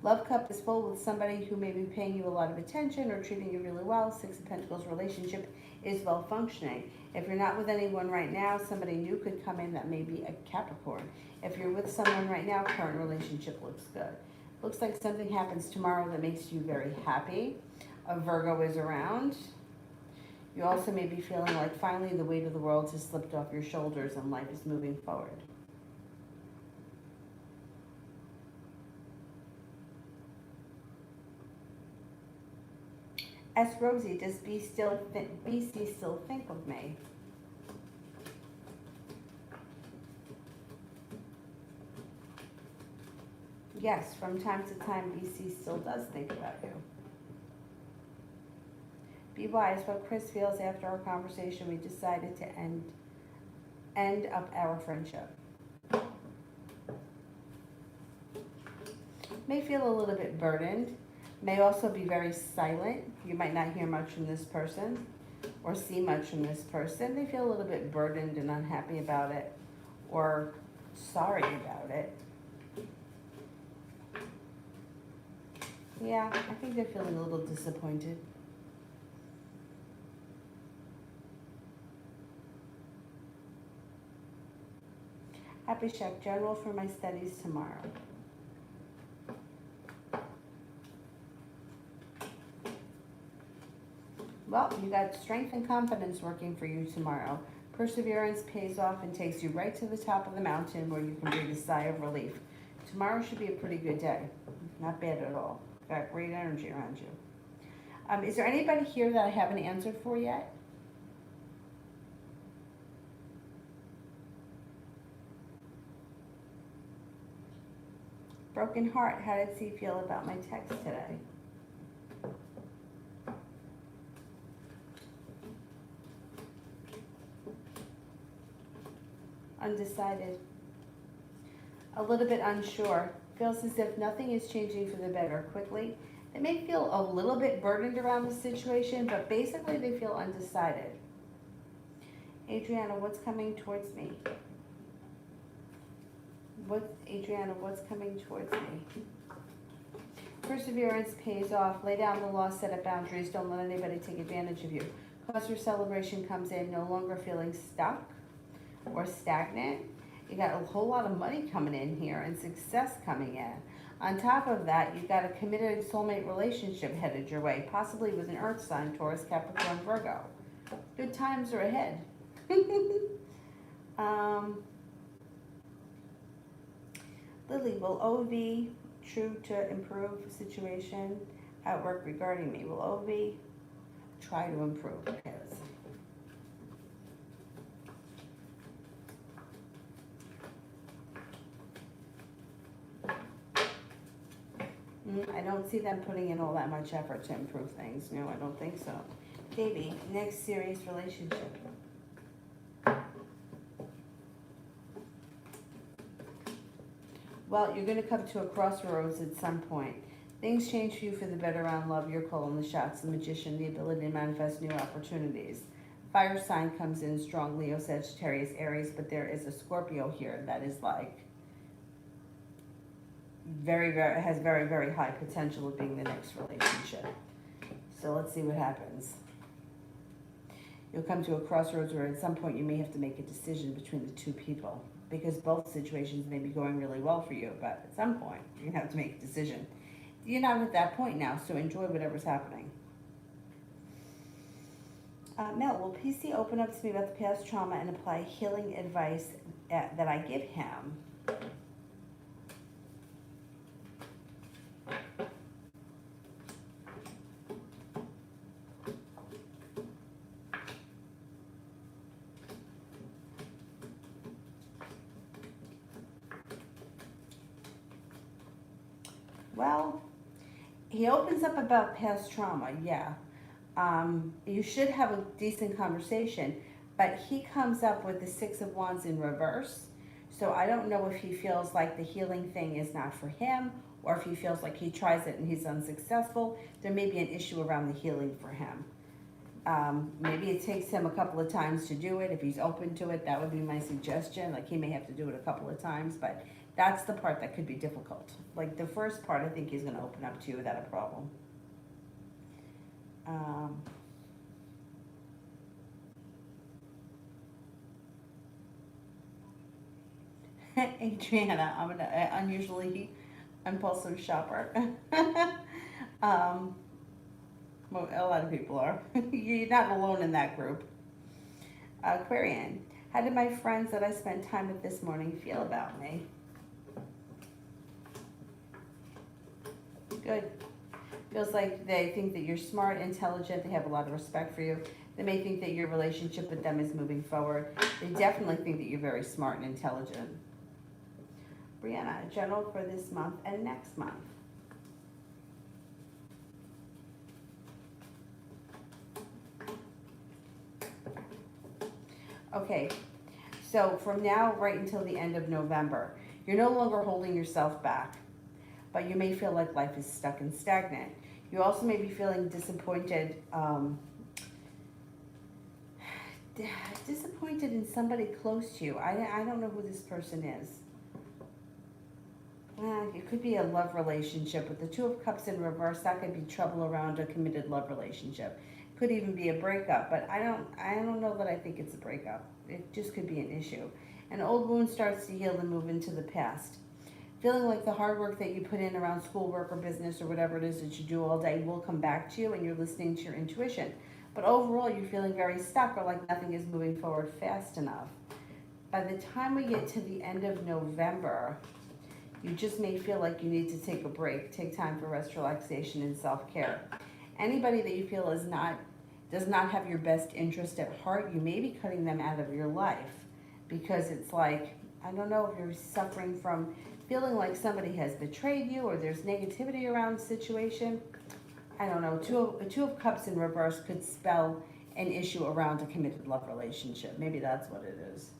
Love cup is full with somebody who may be paying you a lot of attention or treating you really well. Six of Pentacles relationship is well functioning. If you're not with anyone right now, somebody new could come in that may be a Capricorn. If you're with someone right now, current relationship looks good. Looks like something happens tomorrow that makes you very happy. A Virgo is around. You also may be feeling like finally the weight of the world has slipped off your shoulders and life is moving forward. Ask Rosie, does BC still think of me? Yes, from time to time, BC still does think about you. Be wise. What Chris feels after our conversation, we decided to end up our friendship. May feel a little bit burdened. May also be very silent. You might not hear much from this person or see much from this person. They feel a little bit burdened and unhappy about it or sorry about it. Yeah, I think they're feeling a little disappointed. Happy Shack General for my studies tomorrow. Well, you got strength and confidence working for you tomorrow. Perseverance pays off and takes you right to the top of the mountain where you can breathe a sigh of relief. Tomorrow should be a pretty good day. Not bad at all. Got great energy around you. Is there anybody here that I haven't answered for yet? Broken heart, how did C feel about my text today? Undecided. A little bit unsure. Feels as if nothing is changing for the better quickly. They may feel a little bit burdened around the situation, but basically they feel undecided. Adriana, what's coming towards me? Adriana, what's coming towards me? Perseverance pays off. Lay down the law, set up boundaries. Don't let anybody take advantage of you. Cause for celebration comes in. No longer feeling stuck or stagnant. You got a whole lot of money coming in here and success coming in. On top of that, you've got a committed soulmate relationship headed your way, possibly with an earth sign, Taurus, Capricorn, Virgo. Good times are ahead. Lily, will OV true to improve situation at work regarding me? Will OV try to improve? Okay, let's see. I don't see them putting in all that much effort to improve things. No, I don't think so. Davey, next serious relationship. Well, you're going to come to a crossroads at some point. Things change for you for the better around love. You're calling the shots. The Magician, the ability to manifest new opportunities. Fire sign comes in strong. Leo, Sagittarius, Aries, but there is a Scorpio here that is like has very, very high potential of being the next relationship. So let's see what happens. You'll come to a crossroads where at some point you may have to make a decision between the two people, because both situations may be going really well for you, but at some point you're gonna have to make a decision. You're not at that point now, so enjoy whatever's happening. Mel, will PC open up to me about the past trauma and apply healing advice that I give him? Well, he opens up about past trauma, yeah. You should have a decent conversation, but he comes up with the Six of Wands in reverse. So I don't know if he feels like the healing thing is not for him, or if he feels like he tries it and he's unsuccessful. There may be an issue around the healing for him. Maybe it takes him a couple of times to do it. If he's open to it, that would be my suggestion. Like, he may have to do it a couple of times, but that's the part that could be difficult. Like, the first part, I think he's going to open up to you without a problem. Adriana, I'm an unusually impulsive shopper. Well, a lot of people are. You're not alone in that group. Aquarian, how did my friends that I spent time with this morning feel about me? Good. Feels like they think that you're smart, intelligent, they have a lot of respect for you. They may think that your relationship with them is moving forward. They definitely think that you're very smart and intelligent. Brianna, general for this month and next month. Okay, so from now right until the end of November, you're no longer holding yourself back, but you may feel like life is stuck and stagnant. You also may be feeling disappointed, disappointed in somebody close to you. I don't know who this person is. Well, it could be a love relationship with the Two of Cups in reverse. That could be trouble around a committed love relationship. Could even be a breakup, but I don't know that I think it's a breakup. It just could be an issue. An old wound starts to heal and move into the past. Feeling like the hard work that you put in around schoolwork or business or whatever it is that you do all day will come back to you and you're listening to your intuition. But overall, you're feeling very stuck or like nothing is moving forward fast enough. By the time we get to the end of November, you just may feel like you need to take a break, take time for rest, relaxation, and self-care. Anybody that you feel does not have your best interest at heart, you may be cutting them out of your life because it's like, I don't know if you're suffering from feeling like somebody has betrayed you or there's negativity around the situation. I don't know. Two of Cups in reverse could spell an issue around a committed love relationship. Maybe that's what it is.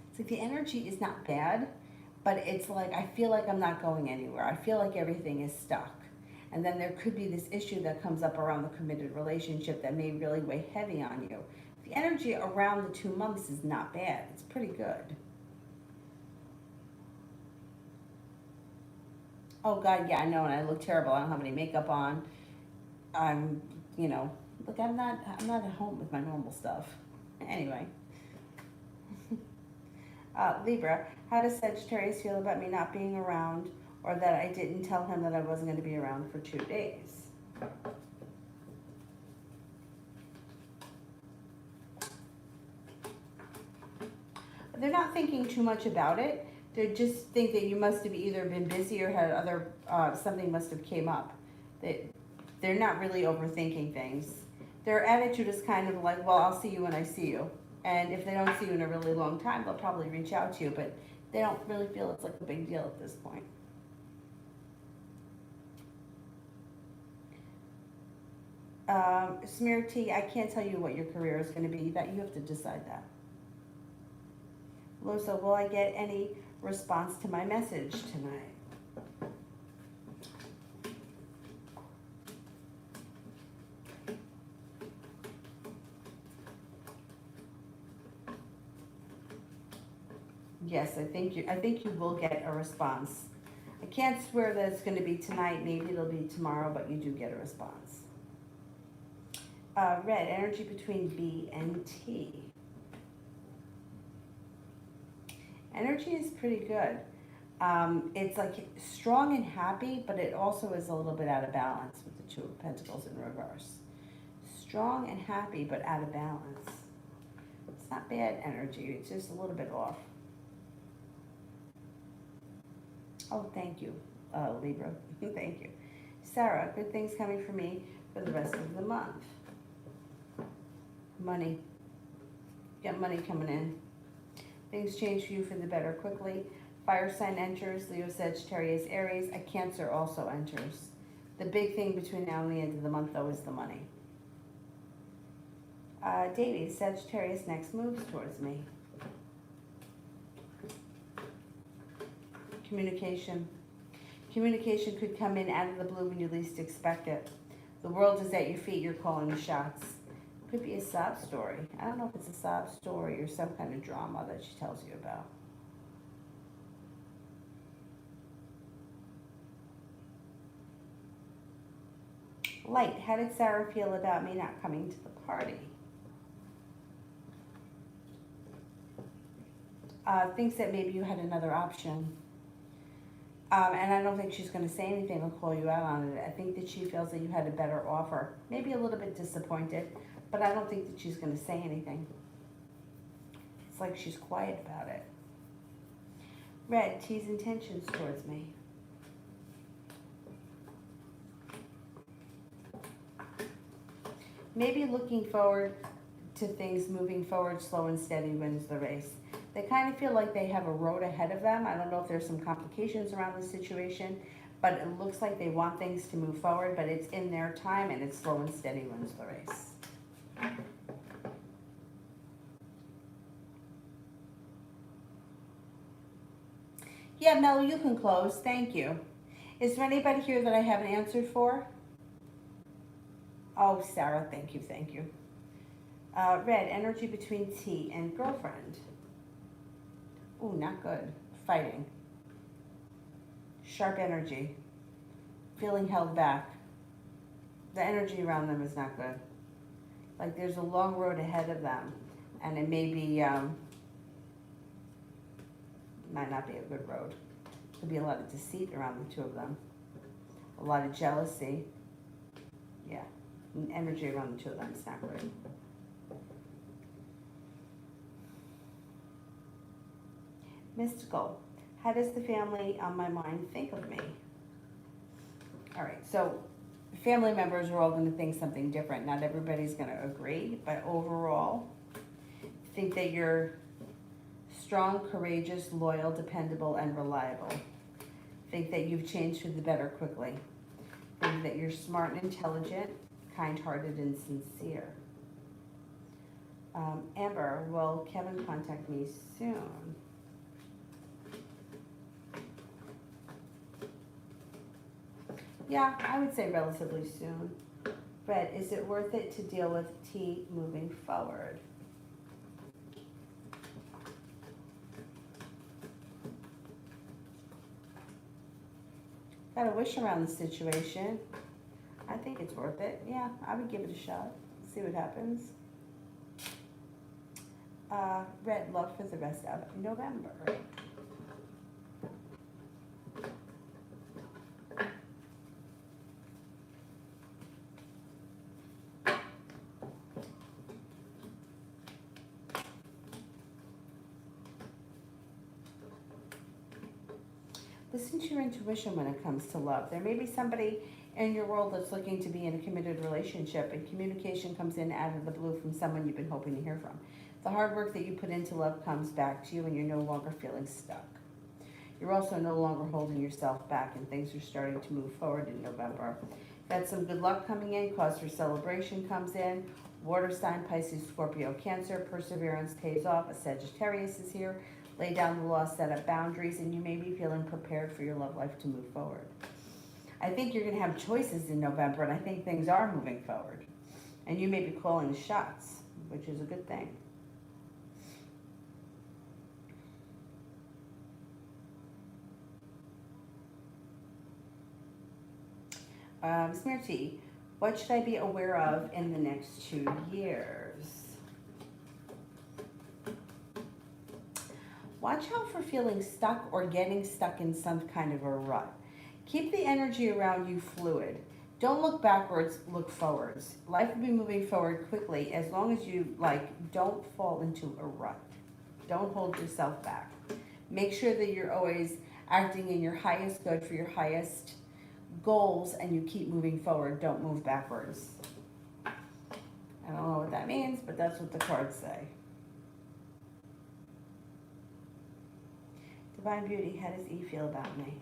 It's like the energy is not bad, but it's like I feel like I'm not going anywhere. I feel like everything is stuck. And then there could be this issue that comes up around the committed relationship that may really weigh heavy on you. The energy around the 2 months is not bad. It's pretty good. Oh God, yeah, I know, and I look terrible. I don't have any makeup on. I'm, look, I'm not at home with my normal stuff. Anyway. Libra, how does Sagittarius feel about me not being around or that I didn't tell him that I wasn't going to be around for 2 days? They're not thinking too much about it. They just think that you must have either been busy or had other, something must have came up. They're not really overthinking things. Their attitude is kind of like, well, I'll see you when I see you. And if they don't see you in a really long time, they'll probably reach out to you, but they don't really feel it's like a big deal at this point. Smear T, I can't tell you what your career is going to be. That you have to decide that. Loso, will I get any response to my message tonight? Yes, I think you will get a response. I can't swear that it's going to be tonight. Maybe it'll be tomorrow, but you do get a response. Red, energy between B and T. Energy is pretty good. It's like strong and happy, but it also is a little bit out of balance with the Two of Pentacles in reverse. Strong and happy, but out of balance. It's not bad energy. It's just a little bit off. Oh, thank you, Libra. Thank you. Sarah, good things coming for me for the rest of the month. Money. Get money coming in. Things change for you for the better quickly. Fire sign enters. Leo, Sagittarius, Aries. A Cancer also enters. The big thing between now and the end of the month, though, is the money. Dating. Sagittarius next moves towards me. Communication. Communication could come in out of the blue when you least expect it. The world is at your feet. You're calling the shots. Could be a sob story. I don't know if it's a sob story or some kind of drama that she tells you about. Light, how did Sarah feel about me not coming to the party? Thinks that maybe you had another option. And I don't think she's going to say anything or call you out on it. I think that she feels that you had a better offer. Maybe a little bit disappointed, but I don't think that she's going to say anything. It's like she's quiet about it. Red, T's intentions towards me. Maybe looking forward to things moving forward, slow and steady wins the race. They kind of feel like they have a road ahead of them. I don't know if there's some complications around the situation, but it looks like they want things to move forward, but it's in their time and it's slow and steady wins the race. Yeah, Mel, you can close. Thank you. Is there anybody here that I haven't answered for? Oh, Sarah, thank you, thank you. Red, energy between T and girlfriend. Ooh, not good. Fighting. Sharp energy. Feeling held back. The energy around them is not good. Like there's a long road ahead of them, and it may be, might not be a good road. Could be a lot of deceit around the two of them. A lot of jealousy. Yeah, energy around the two of them is not good. Mystical. How does the family on my mind think of me? All right, so family members are all going to think something different. Not everybody's going to agree, but overall, think that you're strong, courageous, loyal, dependable, and reliable. Think that you've changed for the better quickly. Think that you're smart and intelligent, kind-hearted, and sincere. Amber, will Kevin contact me soon? Yeah, I would say relatively soon. But is it worth it to deal with T moving forward? Got a wish around the situation. I think it's worth it. Yeah, I would give it a shot. See what happens. Red, love for the rest of November. Listen to your intuition when it comes to love. There may be somebody in your world that's looking to be in a committed relationship, and communication comes in out of the blue from someone you've been hoping to hear from. The hard work that you put into love comes back to you, and you're no longer feeling stuck. You're also no longer holding yourself back, and things are starting to move forward in November. Got some good luck coming in. Cause for celebration comes in. Water sign, Pisces, Scorpio, Cancer. Perseverance pays off. A Sagittarius is here. Lay down the law, set up boundaries, and you may be feeling prepared for your love life to move forward. I think you're going to have choices in November, and I think things are moving forward. And you may be calling the shots, which is a good thing. Smirty, what should I be aware of in the next 2 years? Watch out for feeling stuck or getting stuck in some kind of a rut. Keep the energy around you fluid. Don't look backwards, look forwards. Life will be moving forward quickly as long as you don't fall into a rut. Don't hold yourself back. Make sure that you're always acting in your highest good for your highest goals, and you keep moving forward. Don't move backwards. I don't know what that means, but that's what the cards say. Divine Beauty, how does E feel about me?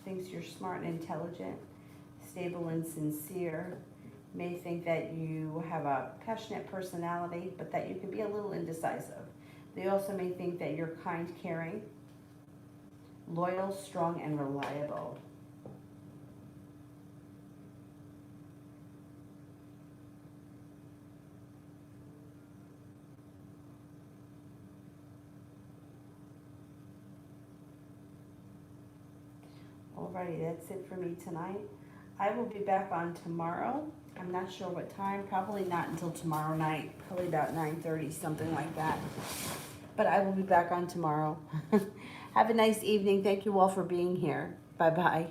Thinks you're smart and intelligent, stable and sincere. May think that you have a passionate personality, but that you can be a little indecisive. They also may think that you're kind, caring, loyal, strong, and reliable. Alrighty, that's it for me tonight. I will be back on tomorrow. I'm not sure what time, probably not until tomorrow night, probably about 9:30, something like that. But I will be back on tomorrow. Have a nice evening. Thank you all for being here. Bye-bye.